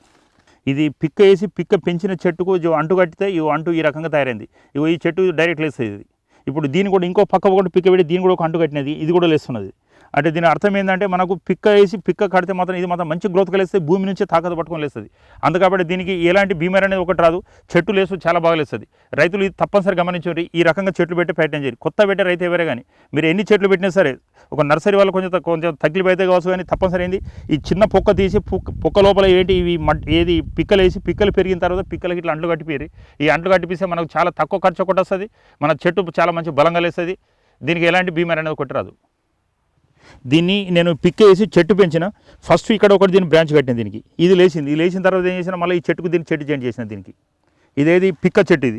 ఇది పిక్క వేసి పిక్క పెంచిన చెట్టుకు అంటు కట్టితే ఈ అంటు ఈ రకంగా తయారైంది. ఈ చెట్టు డైరెక్ట్ లేస్తుంది. ఇది ఇప్పుడు దీన్ని కూడా ఇంకో పక్క ఒకటి పిక్క పెట్టి దీన్ని కూడా ఒక అంటు కట్టినది, ఇది కూడా లేస్తున్నది. అంటే దీని అర్థం ఏంటంటే మనకు పిక్క వేసి పిక్క కడితే మాత్రం ఇది మాత్రం మంచి గ్రోత్ కలిస్తే భూమి నుంచి తాకత పట్టుకొని లేస్తుంది. అందుకబట్టి దీనికి ఎలాంటి బీమారీ అనేది ఒకటి రాదు. చెట్టు లేసు చాలా బాగా లేస్తుంది. రైతులు ఇది తప్పనిసరి గమనించండి. ఈ రకంగా చెట్లు పెట్టి ప్రయత్నం చేయండి. కొత్త పెట్టే రైతు ఎవరే కానీ మీరు ఎన్ని చెట్లు పెట్టినా సరే ఒక నర్సరీ వాళ్ళు కొంచెం తగ్గిపోతే కావచ్చు, కానీ తప్పనిసరి ఏంది ఈ చిన్న పొక్క తీసి పొక్క లోపల ఏంటి ఇవి ఏది పిక్కలు వేసి పిక్కలు పెరిగిన తర్వాత పిక్కలకి ఇట్లా అంట్లు కట్టిపోయి ఈ అంట్లు కట్టిపిస్తే మనకు చాలా తక్కువ ఖర్చు ఒకటి వస్తుంది. మన చెట్టు చాలా మంచి బలంగా లేస్తుంది. దీనికి ఎలాంటి బీమారీ అనేది ఒకటి రాదు. దీన్ని నేను పిక్క వేసి చెట్టు పెంచిన. ఫస్ట్ ఇక్కడ ఒకటి దీన్ని బ్రాంచ్ కట్టిన దీనికి, ఇది లేచింది. ఇది లేచిన తర్వాత ఏం చేసినా మళ్ళీ ఈ చెట్టుకు దీన్ని చెట్టు చేంజ్ చేసిన దీనికి. ఇదేది పిక్క చెట్టు,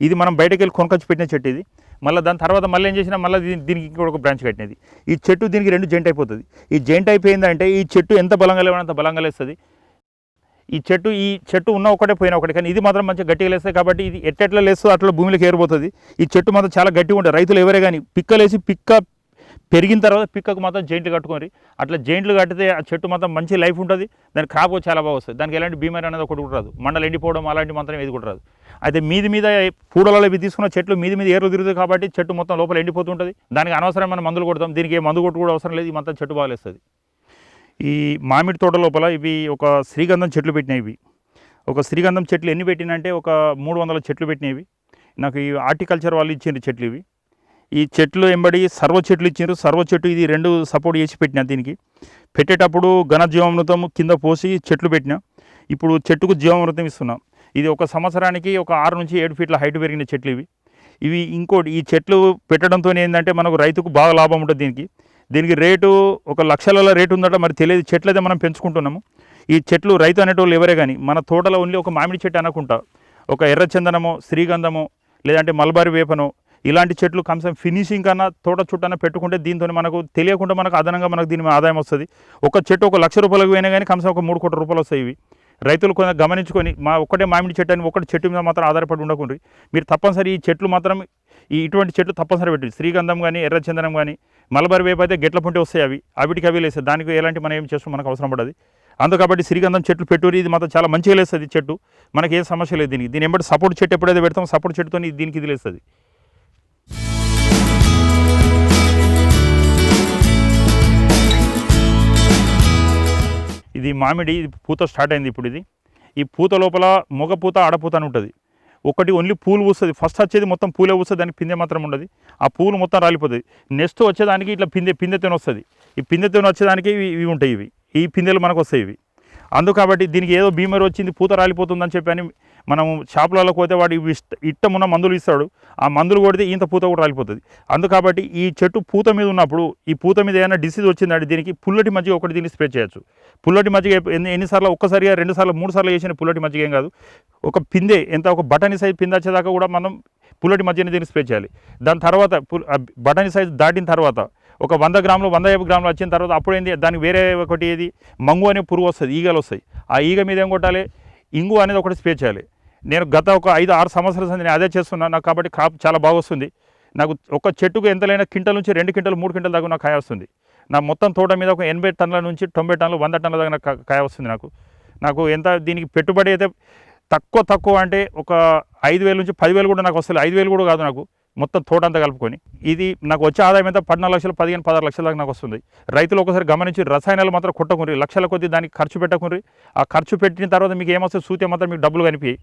ఇది మనం బయటకు వెళ్ళి కొనుకొచ్చి పెట్టిన చెట్టు ఇది. మళ్ళీ దాని తర్వాత మళ్ళీ ఏం చేసినా మళ్ళీ దీనికి ఇంకొక బ్రాంచ్ కట్టినది. ఈ చెట్టు దీనికి రెండు జాయింట్ అయిపోతుంది. ఈ జాయింట్ అయిపోయిందంటే ఈ చెట్టు ఎంత బలంగా లేవనంత బలంగా లేస్తుంది. ఈ చెట్టు ఉన్న ఒకటే పోయిన ఒకటి, కానీ ఇది మాత్రం మంచిగా గట్టిగా లేస్తుంది. కాబట్టి ఇది ఎట్లా లేస్తుందో అట్లా భూమిలోకి ఏరిపోతుంది. ఈ చెట్టు మాత్రం చాలా గట్టిగా ఉంటుంది. రైతులు ఎవరే కానీ పిక్కలేసి పిక్క పెరిగిన తర్వాత పిక్కకు మాత్రం జైంట్లు కట్టుకొని అట్లా జైంట్లు కట్టితే ఆ చెట్టు మాత్రం మంచి లైఫ్ ఉంటుంది. దాని క్రాప్ చాలా బాగా వస్తుంది. దానికి ఎలాంటి బీమారీ అనేది ఒకటి కూడా రాదు. మండలు ఎండిపోవడం అలాంటి మాత్రం ఏది కూడా రాదు. అయితే మీద పూడలలో ఇవి తీసుకున్న చెట్లు మీద ఏర్లు తిరుగుతుంది. కాబట్టి చెట్టు మొత్తం లోపల ఎండిపోతుంటుంది. దానికి అనవసరమైన మందులు కొడతాం. దీనికి ఏ మందు కొట్టు కూడా అవసరం లేదు. ఈ మొత్తం చెట్టు బాగాలేస్తుంది. ఈ మామిడి తోట లోపల ఇవి ఒక శ్రీగంధం చెట్లు పెట్టినవి. ఒక శ్రీగంధం చెట్లు ఎన్ని పెట్టినంటే ఒక 300 చెట్లు పెట్టినవి. నాకు ఈ హార్టికల్చర్ వాళ్ళు ఇచ్చిండ్రు చెట్లు ఇవి. ఈ చెట్లు ఎంబడి సర్వ చెట్లు ఇచ్చారు. సర్వ చెట్టు ఇది 2 సపోర్ట్ చేసి పెట్టినా. దీనికి పెట్టేటప్పుడు ఘనజీవామృతం కింద పోసి చెట్లు పెట్టినా. ఇప్పుడు చెట్టుకు జీవామృతం ఇస్తున్నాం. ఇది ఒక సంవత్సరానికి ఒక 6 నుంచి 7 ఫీట్ల హైట్ పెరిగిన చెట్లు ఇవి. ఇంకోటి ఈ చెట్లు పెట్టడంతో ఏంటంటే మనకు రైతుకు బాగా లాభం ఉంటుంది. దీనికి రేటు ఒక లక్షల రేటు ఉందట, మరి తెలియదు. చెట్లు అయితే మనం పెంచుకుంటున్నాము. ఈ చెట్లు రైతు అనేటోళ్ళు ఎవరే కానీ మన తోటలో ఓన్లీ ఒక మామిడి చెట్టు అనకుండా ఒక ఎర్రచందనమో శ్రీగంధమో లేదంటే మల్బరీ వేపనో ఇలాంటి చెట్లు కనీసం ఫినిషింగ్ కన్నా తోట చుట్టూ పెట్టుకుంటే దీంతో మనకు తెలియకుండా మనకు అదనంగా మనకు దీని మీద ఆదాయం వస్తుంది. ఒక చెట్టు ఒక ₹1,00,000 పోయినా కానీ కనీసం ఒక 3 కోట్ల రూపాయలు వస్తాయి. ఇవి రైతులు కొంచెం గమనించుకొని ఒక్కటే మామిడి చెట్టు అని ఒకటి చెట్టు మీద మాత్రం ఆధారపడి ఉండకుండా మీరు తప్పనిసరి ఈ చెట్లు మాత్రం ఇటువంటి చెట్లు తప్పనిసరి పెట్టి శ్రీగంధం కానీ ఎర్రచందనం కానీ మల్బరీ వేపు అయితే గెట్ల పుంటి వస్తాయి. అవిటికి అవి లేస్తాయి. దానికి ఎలాంటి మనం ఏం చేస్తాం మనకు అవసరం పడదు. అందుకబట్టి శ్రీగంధం చెట్లు పెట్టుకుని ఇది మాత్రం చాలా మంచిగా లేస్తుంది. చెట్టు మనకి ఏ సమస్య లేదు. దీని ఎంబడి సపోర్ట్ చెట్టు ఎప్పుడైతే పెడతామో సపోర్ట్ చెట్టుతో దీనికి ఇది లేస్తుంది. ఇది మామిడి పూత స్టార్ట్ అయింది. ఇప్పుడు ఈ పూత లోపల మొగ పూత ఆడపూత అని ఉంటుంది. ఒకటి ఓన్లీ పూలు పూస్తుంది. ఫస్ట్ వచ్చేది మొత్తం పూలే పూస్తుంది. దానికి పిందె మాత్రం ఉండదు. ఆ పూలు మొత్తం రాలిపోతుంది. నెక్స్ట్ వచ్చేదానికి ఇట్లా పిందెతోనే వస్తుంది. ఈ పిందెతోనే వచ్చేదానికి ఇవి ఉంటాయి. ఈ పిందెలు మనకు వస్తాయి. అందుకబట్టి దీనికి ఏదో బీమారి వచ్చింది పూత రాలిపోతుందని చెప్పి అని మనం షాపులలో పోతే వాడు ఇట్టమున్న మందులు ఇస్తాడు. ఆ మందులు కొడితే ఇంత పూత కూడా రాలిపోతుంది. అందుకబట్టి ఈ చెట్టు పూత మీద ఉన్నప్పుడు ఈ పూత మీద ఏమైనా డిసీజ్ వచ్చిందంటే దీనికి పుల్లటి మజ్జిగ ఒకటి దీన్ని స్ప్రే చేయొచ్చు. పుల్లటి మజ్జిగ ఎన్నిసార్లు ఒక్కసారిగా 2 సార్లు 3 సార్లు చేసిన పుల్లటి మజ్జిగ ఏం కాదు. ఒక పిందె ఎంత ఒక బటనీ సైజ్ పిందె వచ్చేదాకా కూడా మనం పుల్లటి మజ్జిగని దీన్ని స్ప్రే చేయాలి. దాని తర్వాత బటనీ సైజ్ దాటిన తర్వాత ఒక 100 గ్రాములు 150 గ్రాములు వచ్చిన తర్వాత అప్పుడేంది దానికి వేరే ఒకటి ఏది మంగు అనే పురుగు వస్తుంది. ఈగలు వస్తాయి. ఆ ఈగ మీద ఏం కొట్టాలి, ఇంగు అనేది ఒకటి స్ప్రే చేయాలి. నేను గత ఒక 5-6 సంవత్సరాల నేను అదే చేస్తున్నాను. నాకు కాబట్టి క్రాప్ చాలా బాగా వస్తుంది. నాకు ఒక చెట్టుకు ఎంతలైనా క్వింటల్ నుంచి 2 క్వింటల్ 3 క్వింటల్ దాకా నాకు కాయ వస్తుంది. నా మొత్తం తోట మీద ఒక 80 టన్నుల నుంచి 90 టన్నులు 100 టన్నుల దాకా నాకు కాయ వస్తుంది. నాకు ఎంత దీనికి పెట్టుబడి అయితే తక్కువ అంటే ఒక 5,000 నుంచి 10,000 కూడా నాకు వస్తుంది. 5,000 కూడా కాదు నాకు మొత్తం తోట అంతా కలుపుకొని. ఇది నాకు వచ్చే ఆదాయం ఎంత 14 లక్షలు 15-16 లక్షల దాకా నాకు వస్తుంది. రైతులు ఒకసారి గమనించి రసాయనాలు మాత్రం కొట్టకుండ్రి. లక్షల కొద్దీ దానికి ఖర్చు పెట్టకుండ్రి. ఆ ఖర్చు పెట్టిన తర్వాత మీకు ఏమొస్తుంది సూతే మాత్రం మీకు డబ్బులు కనిపి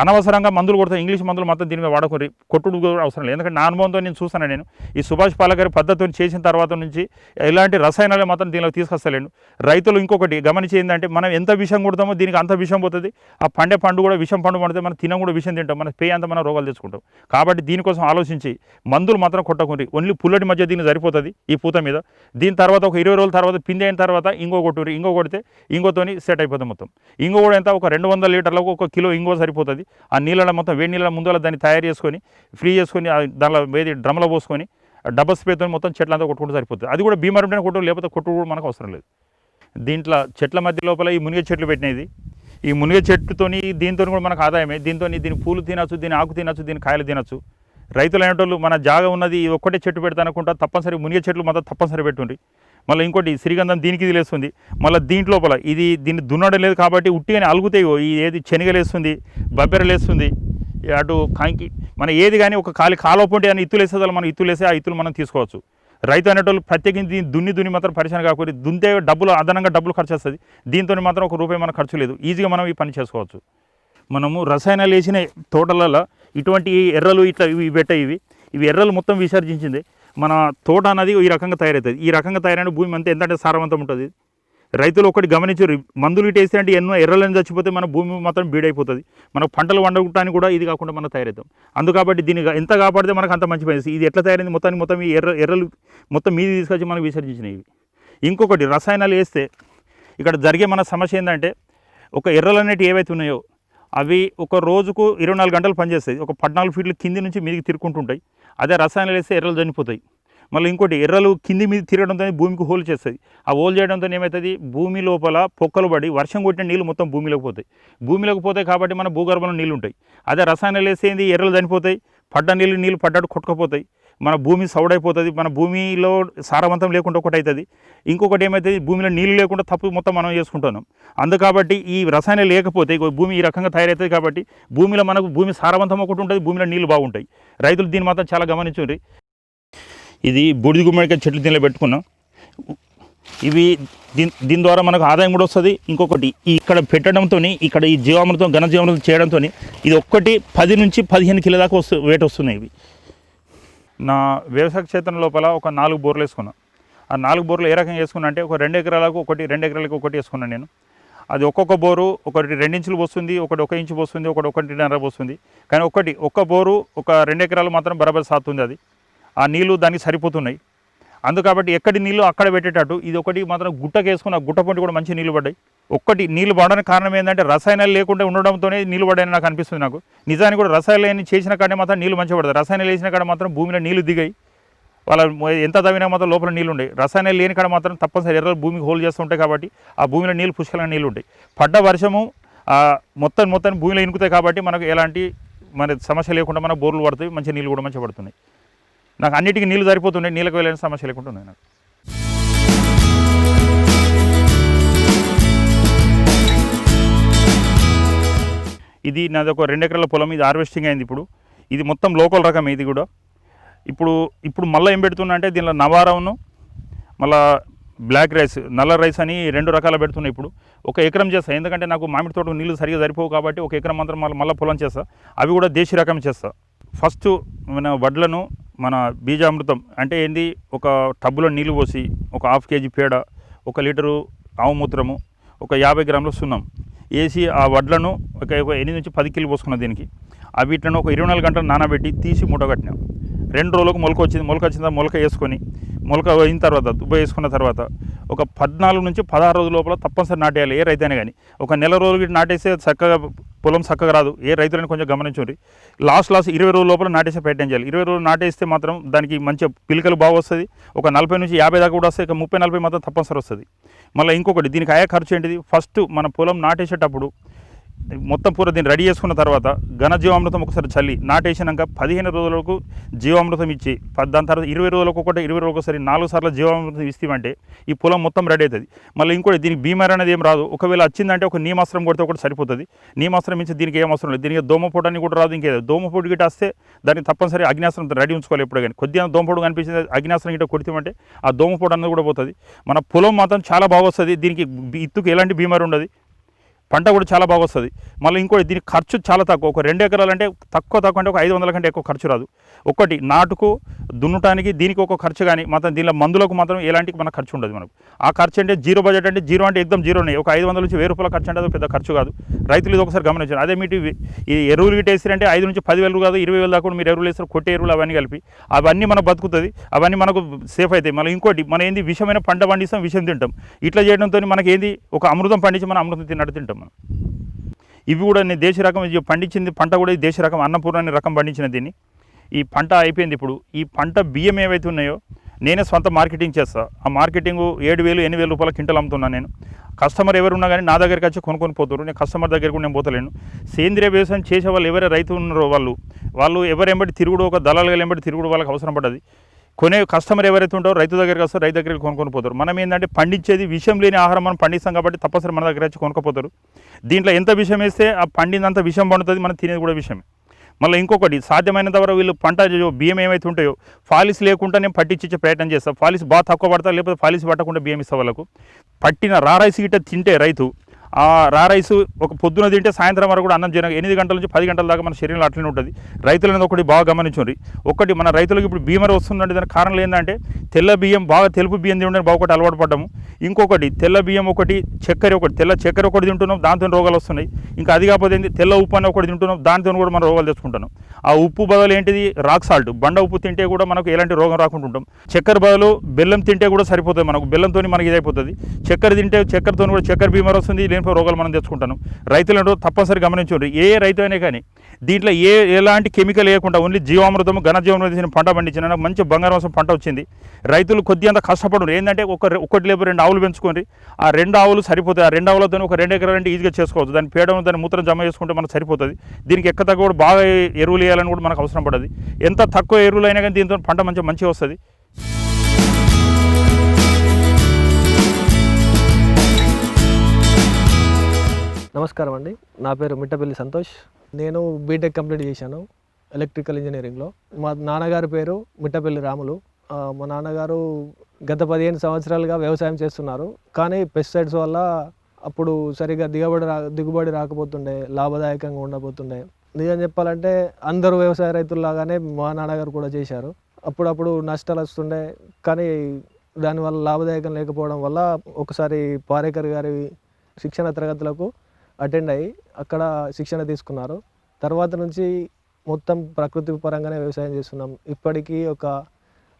అనవసరంగా మందులు కొడతాం. ఇంగ్లీష్ మందులు మాత్రం దీని మీద వాడకుండ్రి. కొట్టుడు కూడా అవసరం లేదు. ఎందుకంటే నా అనుభవంతో నేను చూస్తాను. నేను ఈ సుభాష్ పాల్ గారి పద్ధతిని చేసిన తర్వాత నుంచి ఎలాంటి రసాయనాలు మాత్రం దీనిలో తీసుకొస్తలేను. రైతులు ఇంకొకటి గమనించి ఏంటంటే మనం ఎంత విషం కొడతామో దీనికి అంత విషం పోతుంది. ఆ పండు కూడా విషం పండు పడితే మనం తినం కూడా విషం తింటాం. మన పే అంతా మనం రోగాలు తెచ్చుకుంటాం. కాబట్టి దీనికోసం ఆలోచించి మందులు మాత్రం కొట్టకుండ్రి. ఓన్లీ పుల్లటి మధ్య దీనికి సరిపోతుంది ఈ పూత మీద. దీని తర్వాత ఒక 20 రోజుల తర్వాత పిండి అయిన తర్వాత ఇంగో కొడితే ఇంగోతోని సెట్ అయిపోతుంది మొత్తం. ఇంగో కూడా ఎంత ఒక 200 లీటర్లకు 1 కిలో ఇంగో సరిపోతుంది. ఆ నీళ్ళ మొత్తం వేడి నీళ్ళ ముందుగా దాన్ని తయారు చేసుకొని ఫ్రీ చేసుకొని దానిలో వేది డ్రమ్లో పోసుకొని డబ్బా స్ప్రేతో మొత్తం చెట్లంతా కొట్టుకుంటూ సరిపోతుంది. అది కూడా బీమారు ఉంటేనే కొట్టు, లేకపోతే కొట్టు కూడా మనకు అవసరం లేదు. దీంట్లో చెట్ల మధ్య లోపల ఈ మునిగ చెట్లు పెట్టినది ఈ మునిగ చెట్టుతోని దీంతో కూడా మనకు ఆదాయమే. దీని పూలు తినచ్చు, దీని ఆకు తినచ్చు, దీని కాయలు తినచ్చు. రైతులు అనేటోళ్ళు మన జాగా ఉన్నది ఒక్కటే చెట్టు పెడతానుకుంటా తప్పనిసరి మునిగ చెట్లు మాత్రం తప్పనిసరి పెట్టుండ్రి. మళ్ళీ ఇంకోటి శ్రీగంధం దీనికి ఇది లేస్తుంది. మళ్ళీ దీంట్లోపల దీన్ని దున్నడం లేదు కాబట్టి ఉట్టిగానే అలుగుతాయి. ఈ ఏది శనగలేస్తుంది, బబ్బెరలేస్తుంది, అటు కాంకి మన ఏది కానీ ఒక కాలువ పొంటి అని ఇత్తులు వేసేదాలు మనం ఇత్తులు వేసి ఆ ఇత్తులు మనం తీసుకోవచ్చు. రైతు అనేటోళ్ళు ప్రత్యేకించి దున్ని మాత్రం పరిశ్రమ కాకూడదు. దున్నితే అదనంగా డబ్బులు ఖర్చు వస్తుంది. దీంతో మాత్రం ₹1 మనకు ఖర్చు లేదు. ఈజీగా మనం ఈ పని చేసుకోవచ్చు. మనము రసాయనాలు వేసిన తోటలలో ఇటువంటి ఎర్రలు ఇట్లా ఇవి పెట్టాయి. ఇవి ఎర్రలు మొత్తం విసర్జించింది. మన తోట అన్నది ఈ రకంగా తయారవుతుంది. ఈ రకంగా తయారైన భూమి అంతా ఎంతంటే సారవంతం ఉంటుంది. రైతులు ఒకటి గమనించారు, మందులు ఇటు వేస్తే అంటే ఎన్నో ఎర్రలని చచ్చిపోతే మన భూమి మాత్రం బీడైపోతుంది. మనకు పంటలు వండటానికి కూడా ఇది కాకుండా మనం తయారవుతాం. అందుకాబట్టి దీన్ని ఎంత కాపాడితే మనకు అంత మంచి పని. ఇది ఎట్లా తయారైంది మొత్తం ఈ ఎర్రలు మొత్తం మీది తీసుకొచ్చి మనకు విసర్జించినవి. ఇంకొకటి రసాయనాలు వేస్తే ఇక్కడ జరిగే మన సమస్య ఏంటంటే ఒక ఎర్రలు అనేవి ఏవైతే ఉన్నాయో అవి ఒక రోజుకు 24 గంటలు పనిచేస్తాయి. ఒక 14 ఫీట్ల కింది నుంచి మీదికి తిరుక్కుంటుంటాయి. అదే రసాయనాలు వేస్తే ఎర్రలు చనిపోతాయి. మళ్ళీ ఇంకోటి ఎర్రలు కింది మీద తిరగడంతో భూమికి హోల్ చేస్తుంది. ఆ హోల్ చేయడంతో ఏమవుతుంది, భూమి లోపల పొక్కలు పడి వర్షం కొట్టిన నీళ్ళు మొత్తం భూమిలోకి పోతాయి. భూమిలోకి పోతాయి కాబట్టి మన భూగర్భంలో నీళ్ళు ఉంటాయి. అదే రసాయనాలు వేసేది ఎర్రలు చనిపోతాయి. పడ్డ నీళ్ళు పడ్డట్టు కొట్టుకుపోతాయి. మన భూమి సౌడైపోతుంది. మన భూమిలో సారవంతం లేకుండా ఒకటి అవుతుంది. ఇంకొకటి ఏమవుతుంది, భూమిలో నీళ్ళు లేకుండా తప్పు మొత్తం మనం చేసుకుంటున్నాం. అందుకాబట్టి ఈ రసాయనాలు లేకపోతే భూమి ఈ రకంగా తయారవుతుంది. కాబట్టి భూమిలో మనకు భూమి సారవంతం ఒకటి ఉంటుంది, భూమిలో నీళ్ళు బాగుంటాయి. రైతులు దీన్ని మాత్రం చాలా గమనించండి. ఇది బూడిద గుమ్మడికాయ చెట్లు దీనిలో పెట్టుకున్నాం. ఇవి దీని ద్వారా మనకు ఆదాయం కూడా వస్తుంది. ఇంకొకటి ఇక్కడ పెట్టడంతో ఇక్కడ ఈ జీవామృతం ఘన జీవామృతం చేయడంతో ఇది ఒక్కటి 10 నుంచి 15 కిలో దాకా వెయిట్ వస్తున్నాయి. ఇవి నా వ్యవసాయ క్షేత్రం లోపల ఒక 4 బోర్లు వేసుకున్నాను. ఆ 4 బోర్లు ఏ రకంగా వేసుకున్నా అంటే ఒక 2 ఎకరాలకు ఒకటి, 2 ఎకరాలకు ఒకటి వేసుకున్నాను నేను. అది ఒక్కొక్క బోరు ఒకటి 2 ఇంచులు పోస్తుంది, ఒకటి 1 ఇంచు పోస్తుంది, ఒకటి 1.5 పోస్తుంది. కానీ ఒక్క బోరు ఒక 2 ఎకరాలు మాత్రం బరాబర్ సాతుంది. అది ఆ నీళ్ళు దానికి సరిపోతున్నాయి. అందుకాబట్టి ఎక్కడి నీళ్ళు అక్కడ పెట్టేటట్టు ఇది ఒకటి మాత్రం గుట్టకేసుకున్న గుట్ట పొంటి కూడా మంచి నీళ్ళు పడ్డాయి. ఒక్కటి నీళ్ళు పడడానికి కారణం ఏంటంటే రసాయనాలు లేకుండా ఉండడంతోనే నీళ్ళు పడ్డాయని నాకు అనిపిస్తుంది. నాకు నిజానికి కూడా రసాయనాలు చేసిన కాడే మాత్రం నీళ్ళు మంచిగా పడతాయి. రసాయనాలు వేసిన కాడ మాత్రం భూమిలో నీళ్ళు దిగాయి. వాళ్ళ ఎంత తవ్వినా మాత్రం లోపల నీళ్ళు ఉంటాయి. రసాయనాలు లేని కాడ మాత్రం తప్పనిసరి ఎర్రలు భూమికి హోల్ చేస్తుంటాయి. కాబట్టి ఆ భూమిలో నీళ్ళు పుష్కలంగా నీళ్ళు ఉంటాయి. పడ్డ వర్షము మొత్తం భూమిలో ఇనుకుతాయి. కాబట్టి మనకు ఎలాంటి మన సమస్య లేకుండా మన బోర్లు పడతాయి, మంచి నీళ్ళు కూడా మంచిగా పడుతున్నాయి. నాకు అన్నిటికీ నీళ్ళు సరిపోతున్నాయి, నీళ్ళకి వెళ్ళిన సమస్య లేకుండా ఉన్నాయి నాకు. ఇది నాది ఒక 2 ఎకరాల పొలం. ఇది హార్వెస్టింగ్ అయింది. ఇప్పుడు ఇది మొత్తం లోకల్ రకం. ఇది కూడా ఇప్పుడు మళ్ళీ ఏం పెడుతున్నా అంటే దీనిలో నవారవును మళ్ళీ బ్లాక్ రైస్, నల్ల రైస్ అని 2 రకాలు పెడుతున్నాయి. ఇప్పుడు 1 ఎకరం చేస్తాను. ఎందుకంటే నాకు మామిడి తోట నీళ్ళు సరిగా సరిపోవు కాబట్టి 1 ఎకరం మాత్రం మళ్ళీ పొలం చేస్తా. అవి కూడా దేశీ రకం చేస్తా. ఫస్ట్ మన వడ్లను మన బీజామృతం అంటే ఏంది, ఒక టబ్బులో నీళ్ళు పోసి ఒక 1/2 కేజీ పేడ, 1 లీటరు ఆవు మూత్రము, ఒక 50 గ్రాముల సున్నం వేసి ఆ వడ్లను ఒక 8 నుంచి 10 కిలో పోసుకున్నాం. దీనికి వీటిని ఒక 24 గంటలు నానబెట్టి తీసి మూట కట్టినాం. 2 రోజులకు మొలక వచ్చింది. మొలక వచ్చిన తర్వాత మొలక వేసుకొని మొలక అయిన తర్వాత దుబ్బ వేసుకున్న తర్వాత ఒక 14 నుంచి 16 రోజుల లోపల తప్పనిసరి నాటేయాలి. ఏ రైతైనా కానీ ఒక నెల రోజులు నాటేస్తే చక్కగా పొలం చక్కగా రాదు. ఏ రైతులని కొంచెం గమనించండి. లాస్ట్ 20 రోజుల లోపల నాటేసే ప్రయత్నం చేయాలి. 20 రోజులు నాటేస్తే మాత్రం దానికి మంచి పిలకలు బాగా వస్తుంది. ఒక 40 నుంచి 50 దాకా కూడా వస్తాయి. 30-40 మాత్రం తప్పనిసరి వస్తుంది. మళ్ళీ ఇంకొకటి దీనికి అయ్యే ఖర్చు ఏంటిది, ఫస్ట్ మన పొలం నాటేసేటప్పుడు మొత్తం పూర దీన్ని రెడీ చేసుకున్న తర్వాత ఘన జీవామృతం ఒకసారి చల్లి నాటేసినాక 15 రోజులకు జీవామృతం ఇచ్చి దాని తర్వాత 20 రోజులకు 20 రోజులకు ఒకసారి 4 సార్లు జీవామృతం ఇస్తామంటే ఈ పొలం మొత్తం రెడీ అవుతుంది. మళ్ళీ ఇంకోటి దీనికి బీమార్ అనేది ఏం రాదు. ఒకవేళ వచ్చిందంటే ఒక నీమాస్త్రం కొడితే ఒకటి సరిపోతుంది. నీమాస్త్రం ఇచ్చి దీనికి ఏం అవసరం లేదు. దీనికి దోమపోటాన్ని కూడా రాదు. ఇంకేదో దోమపోటు గిట్ట వస్తే దానికి తప్పనిసరి అగ్నాస్త్రం రెడీ ఉంచుకోవాలి. ఎప్పుడు కానీ కొద్దిగా దోమపోటు కనిపించింది అగ్నాస్త్రం గిట్ట కొడితేమంటే ఆ దోమపోటు అన్నది కూడా పోతుంది. మన పొలం మాత్రం చాలా బాగా వస్తుంది. దీనికి ఇత్తుకు ఎలాంటి బీమారు ఉండదు. పంట కూడా చాలా బాగా వస్తుంది. మళ్ళీ ఇంకోటి దీనికి ఖర్చు చాలా తక్కువ. ఒక 2 ఎకరాలు అంటే తక్కువ అంటే ఒక 500 కంటే ఎక్కువ ఖర్చు రాదు. ఒకటి నాటుకు దున్నటానికి దీనికి ఒక ఖర్చు, కానీ మాత్రం దీనిలో మందులకు మాత్రం ఎలాంటి మన ఖర్చు ఉండదు. మనకు ఆ ఖర్చు అంటే జీరో బడ్జెట్ అంటే జీరో అంటే ఎగ్దమ్ జీరో ఉన్నాయి. ఒక 500 నుంచి 1000 రూపాయల ఖర్చు అంటే అది పెద్ద ఖర్చు కాదు. రైతులు ఇది ఒకసారి గమనించారు. అదే మీరు ఈ ఎరువులు గిట్టేసారంటే 5 నుంచి 10,000 కాదు 20,000 దాకా కూడా మీరు ఎరువులు వేస్తారు. కొట్టే ఎరువులు అవన్నీ కలిపి అవన్నీ మనకు బతుకుతుంది. అవన్నీ మనకు సేఫ్ అవుతాయి. మళ్ళీ ఇంకోటి మన ఏంది విషమైన పంట పండిస్తాం, విషం తింటాం. ఇట్లా చేయడంతో మనకి ఏంది ఒక అమృతం పండించి మనం అమృతం తిన్నట్టు తింటాం మనం. ఇవి కూడా నేను దేశీ రకం పండించింది పంట కూడా ఈ దేశీ రకం అన్నపూర్ణ రకం పండించిన దీన్ని. ఈ పంట అయిపోయింది. ఇప్పుడు ఈ పంట బియ్యం ఏవైతే ఉన్నాయో నేనే సొంత మార్కెటింగ్ చేస్తాను. ఆ మార్కెటింగ్ 7,000 8,000 రూపాయల క్వింటల్ అమ్ముతున్నాను నేను. కస్టమర్ ఎవరున్నా కానీ నా దగ్గరికి వచ్చి కొనుక్కొని పోతారు. నేను కస్టమర్ దగ్గర కూడా నేను పోతలేను. సేంద్రియ వ్యవసాయం చేసే వాళ్ళు ఎవరైతే రైతు ఉన్నారో వాళ్ళు ఎవరెంబడి తిరుగుడు, ఒక దళాలుగా ఎంబడి తిరుగుడు వాళ్ళకి అవసరం పడ్డది. కొనే కస్టమర్ ఎవరైతే ఉంటారో రైతు దగ్గరికి వస్తారు, రైతు దగ్గరికి కొనుక్కొని పోతారు. మనం ఏంటంటే పండించేది విషం లేని ఆహారం మనం పండిస్తాం కాబట్టి తప్పనిసరి మన దగ్గర వచ్చి కొనుక్కపోతారు. దీంట్లో ఎంత విషం వేస్తే ఆ పండినంత విషం పండుతుంది, మనం తినేది కూడా విషమే. మళ్ళీ ఇంకొకటి, సాధ్యమైనంత వరకు వీళ్ళు పంట బియ్యం ఏమైతే ఉంటాయో ఫాలిస్ లేకుండా నేను పట్టించే ప్రయత్నం చేస్తాను. ఫాలిస్ బాగా తక్కువ పడతా, లేకపోతే ఫాలిస్ పట్టకుండా బియ్యం ఇస్తా వాళ్ళకు. పట్టిన రా రైస్ గిట్ట తింటే రైతు ఆ రా రైస్ ఒక పొద్దున తింటే సాయంత్రం వరకు కూడా అన్నం 8 గంటల నుంచి 10 గంటల దాకా మన శరీరంలో అట్లనే ఉంటుంది. రైతులను ఒకటి బాగా గమనించండి. ఒకటి మన రైతులకు ఇప్పుడు బీమర్ వస్తుందంటే దానికి కారణం ఏంటంటే తెల్ల బియ్యం బాగా తెలుపు బియ్యం తినడానికి బాగా ఒకటి అలవాటు పడ్డాము. ఇంకొకటి తెల్ల బియ్యం ఒకటి, తెల్ల చక్కెర ఒకటి తింటున్నాం, దాంతో రోగాలు వస్తున్నాయి. ఇంకా అది కాకపోతే తెల్ల ఉప్పు అని ఒకటి తింటున్నాం, దాంతో కూడా మనం రోగాలు తెచ్చుకుంటున్నాం. ఆ ఉప్పు బదులు ఏంటిది రాక్ సాల్ట్, బండ ఉప్పు తింటే కూడా మనకు ఎలాంటి రోగం రాకుండా ఉంటాం. చక్కెర బదులు బెల్లం తింటే కూడా సరిపోతుంది, మనకు బెల్లంతో మనకి ఇదైపోతుంది. చక్కెర తింటే చక్కెరతో కూడా చక్కెర బీమార్ వస్తుంది, లేనిపోయి రోగాలు మనం తెచ్చుకుంటాను. రైతులను తప్పనిసరి గమనించండి. ఏ రైతు అయినా కానీ దీంట్లో ఎలాంటి కెమికల్ వేయకుండా ఓన్లీ జీవామృతం, ఘనజీవామృతం పంట పండించిన నాకు మంచి బంగారం కోసం పంట వచ్చింది. రైతులు కొద్దిగా అంత కష్టపడరు. ఏంటంటే ఒకటి లేపు 2 ఆవులు పెంచుకొని ఆ 2 ఆవులు సరిపోతాయి. ఆ 2 ఆవులతో ఒక 2 ఎకరాలంటే ఈజీగా చేసుకోవచ్చు. దాని పేడను దాని మూత్రం జమ చేసుకుంటే మనకు సరిపోతుంది. దీనికి ఎక్క తక్కువ కూడా బాగా ఎరువులు వేయాలని కూడా మనకు అవసరం పడదు. ఎంత తక్కువ ఎరువులు అయినా కానీ దీంతో పంట మంచిగా వస్తుంది. నమస్కారం అండి, నా పేరు మిట్టపల్లి సంతోష్. నేను బీటెక్ కంప్లీట్ చేశాను ఎలక్ట్రికల్ ఇంజనీరింగ్లో. మా నాన్నగారి పేరు మిట్టపల్లి రాములు. మా నాన్నగారు గత 15 సంవత్సరాలుగా వ్యవసాయం చేస్తున్నారు. కానీ పెస్టిసైడ్స్ వల్ల అప్పుడు సరిగ్గా దిగుబడి రాకపోతుండే, లాభదాయకంగా ఉండబోతుండే. నిజం చెప్పాలంటే అందరూ వ్యవసాయ రైతుల్లాగానే మా నాన్నగారు కూడా చేశారు. అప్పుడప్పుడు నష్టాలు వస్తుండే, కానీ దానివల్ల లాభదాయకం లేకపోవడం వల్ల ఒకసారి పారేకర్ గారి శిక్షణ తరగతులకు అటెండ్ అయ్యి అక్కడ శిక్షణ తీసుకున్నారు. తర్వాత నుంచి మొత్తం ప్రకృతి పరంగానే వ్యవసాయం చేస్తున్నాం. ఇప్పటికీ ఒక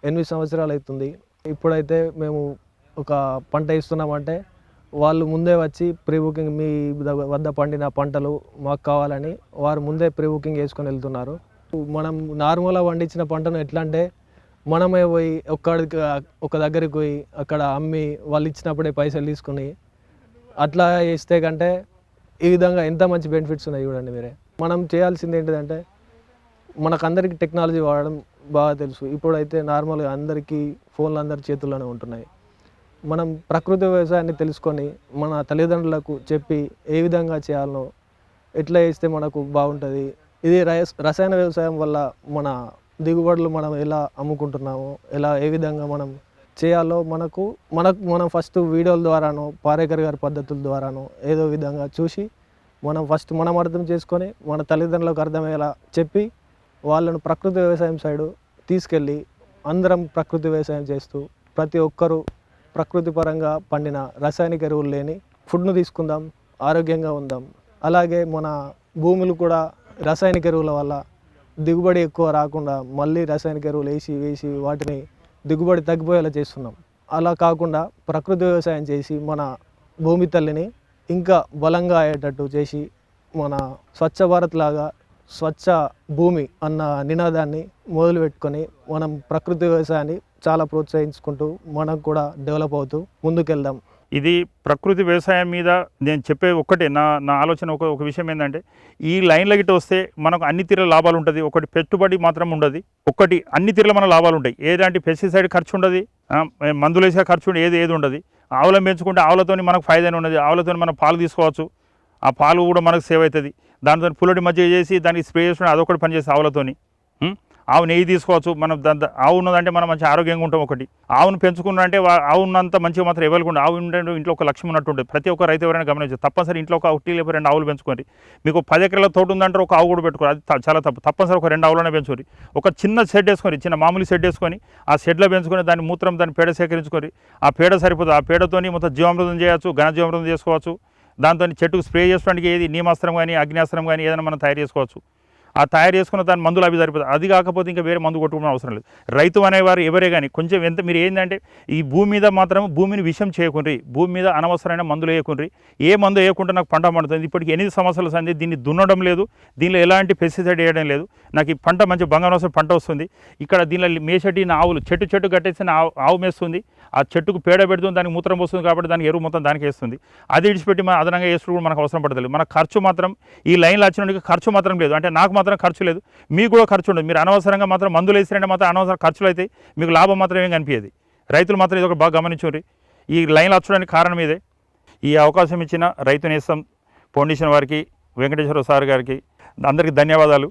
8 సంవత్సరాలు అవుతుంది. ఇప్పుడైతే మేము ఒక పంట ఇస్తున్నామంటే వాళ్ళు ముందే వచ్చి ప్రీ బుకింగ్, మీ వద్ద పండిన పంటలు మాకు కావాలని వారు ముందే ప్రీ బుకింగ్ చేసుకొని వెళ్తున్నారు. మనం నార్మల్గా పండించిన పంటను ఎట్లా అంటే మనమే పోయి ఒక దగ్గరికి పోయి అక్కడ అమ్మి వాళ్ళు ఇచ్చినప్పుడే పైసలు తీసుకుని అట్లా చేస్తే కంటే ఈ విధంగా ఎంత మంచి బెనిఫిట్స్ ఉన్నాయి చూడండి మీరే. మనం చేయాల్సింది ఏంటిదంటే మనకందరికీ టెక్నాలజీ వాడడం బాగా తెలుసు. ఇప్పుడైతే నార్మల్గా అందరికీ ఫోన్లు అందరి చేతుల్లోనే ఉంటున్నాయి. మనం ప్రకృతి వ్యవసాయాన్ని తెలుసుకొని మన తల్లిదండ్రులకు చెప్పి ఏ విధంగా చేయాలనో, ఎట్లా చేస్తే మనకు బాగుంటుంది, ఇది రసాయన వ్యవసాయం వల్ల మన దిగుబడులు మనం ఎలా అమ్ముకుంటున్నామో, ఏ విధంగా మనం చేయాలో మనం ఫస్ట్ వీడియోల ద్వారానో, పారేకర్ గారి పద్ధతుల ద్వారానో ఏదో విధంగా చూసి మనం అర్థం చేసుకొని మన తల్లిదండ్రులకు అర్థమయ్యేలా చెప్పి వాళ్ళను ప్రకృతి వ్యవసాయం సైడు తీసుకెళ్ళి అందరం ప్రకృతి వ్యవసాయం చేస్తూ ప్రతి ఒక్కరూ ప్రకృతి పరంగా పండిన రసాయనిక ఎరువులు లేని ఫుడ్ను తీసుకుందాం, ఆరోగ్యంగా ఉందాం. అలాగే మన భూములు కూడా రసాయనిక ఎరువుల వల్ల దిగుబడి ఎక్కువ రాకుండా మళ్ళీ రసాయనిక ఎరువులు వేసి వాటిని దిగుబడి తగ్గిపోయేలా చేస్తున్నాం. అలా కాకుండా ప్రకృతి వ్యవసాయం చేసి మన భూమి తల్లిని ఇంకా బలంగా అయ్యేటట్టు చేసి మన స్వచ్ఛ భారత్ లాగా స్వచ్ఛ భూమి అన్న నినాదాన్ని మొదలుపెట్టుకొని మనం ప్రకృతి వ్యవసాయాన్ని చాలా ప్రోత్సహించుకుంటూ మనం కూడా డెవలప్ అవుతూ ముందుకెళ్దాం. ఇది ప్రకృతి వ్యవసాయం మీద నేను చెప్పే ఒక్కటే నా ఆలోచన. ఒక విషయం ఏంటంటే ఈ లైన్ల గిట్ట వస్తే మనకు అన్ని తీరుల లాభాలు ఉంటుంది. ఒకటి పెట్టుబడి మాత్రం ఉండదు, ఒకటి అన్ని తీరుల మన లాభాలు ఉంటాయి. ఏదంటే పెస్టిసైడ్ ఖర్చు ఉండదు, మందులు వేసే ఖర్చు ఉండదు, ఏది ఉండదు. ఆవులను పెంచుకుంటే ఆవులతో మనకు ఫైదానే ఉన్నది. ఆవులతో మనం పాలు తీసుకోవచ్చు, ఆ పాలు కూడా మనకు సేవ్ అవుతుంది. దానితో పుల్లటి మజ్జిగ చేసి దానికి స్ప్రే చేసుకుని అదొకటి పని చేస్తే ఆవులతోని. ఆవు నెయ్యి తీసుకోవచ్చు. మనం ఆవు ఉన్నదంటే మనం మంచి ఆరోగ్యంగా ఉంటాం. ఒకటి ఆవును పెంచుకున్నంటే ఆవు ఉన్నంత మంచిగా మాత్రం ఇవ్వకుండా ఆవు ఉంటే ఇంట్లో ఒక లక్ష్యం ఉన్నట్టు ఉంటుంది. ప్రతి ఒక్క రైతు ఎవరైనా గమనించారు. తప్పనిసరి ఇంట్లో ఒక 1 లేకపోతే 2 ఆవులు పెంచుకోండి. మీకు 10 ఎకరాల తోట ఉందంటే ఒక ఆవు కూడా పెట్టుకోరు, అది చాలా తప్పు. తప్పనిసరి ఒక 2 ఆవులనే పెంచుకోండి. ఒక చిన్న షెడ్ వేసుకొని, చిన్న మామూలు షెడ్ వేసుకొని ఆ షెడ్లో పెంచుకొని దాని మూత్రం దాని పేడ సేకరించుకొని ఆ పేడ సరిపోతుంది. ఆ పేడతోని మొత్తం జీవామృతం చేయవచ్చు, ఘనజీవామృతం చేసుకోవచ్చు. దాంతో చెట్టుకు స్ప్రే చేసుకోవడానికి ఏది నీమాస్త్రం కానీ అగ్నిస్త్రం కానీ ఏదైనా మనం తయారు చేసుకోవచ్చు. ఆ తయారు చేసుకున్న దాని మందులు అవి సరిపోతుంది. అది కాకపోతే ఇంకా వేరే మందు కొట్టుకోవడం అవసరం లేదు. రైతు అనేవారు ఎవరే కానీ కొంచెం ఎంత మీరు ఏంటంటే ఈ భూమి మీద మాత్రం భూమిని విషం చేయకుండ్రి, భూమి మీద అనవసరమైన మందులు వేయకుండ్రి. ఏ మందు వేయకుండా నాకు పంట పండుతుంది. ఇప్పటికి 8 సంవత్సరాల సంది దీన్ని దున్నడం లేదు, దీనిలో ఎలాంటి పెస్టిసైడ్ వేయడం లేదు. నాకు ఈ పంట మంచి బంగారం పంట వస్తుంది. ఇక్కడ దీనిలో మేసటి ఆవులు చెట్టు కట్టేసిన ఆవు మేస్తుంది, ఆ చెట్టుకు పేడ పెడుతుంది, దానికి మూత్రం వస్తుంది కాబట్టి దానికి ఎరువు మొత్తం దానికి వేస్తుంది. అది విడిచిపెట్టి మనం అదనంగా వేసుడు కూడా మనకు అవసరం పడతలేదు. మన ఖర్చు మాత్రం ఈ లైన్లో వచ్చినట్టుగా ఖర్చు మాత్రం లేదు. అంటే నాకు మాత్రం ఖర్చు లేదు, మీకు కూడా ఖర్చు ఉండదు. మీరు అనవసరంగా మాత్రం మందులు వేసినంటే మాత్రం అనవసర ఖర్చులు అయితే మీకు లాభం మాత్రం ఏం కనిపించేది. రైతులు మాత్రం ఇది ఒక బాగా గమనించుండ్రి. ఈ లైన్లో వచ్చడానికి కారణం ఇదే. ఈ అవకాశం ఇచ్చిన రైతు నేస్తం ఫౌండేషన్ వారికి, వెంకటేశ్వర సార్ గారికి అందరికీ ధన్యవాదాలు.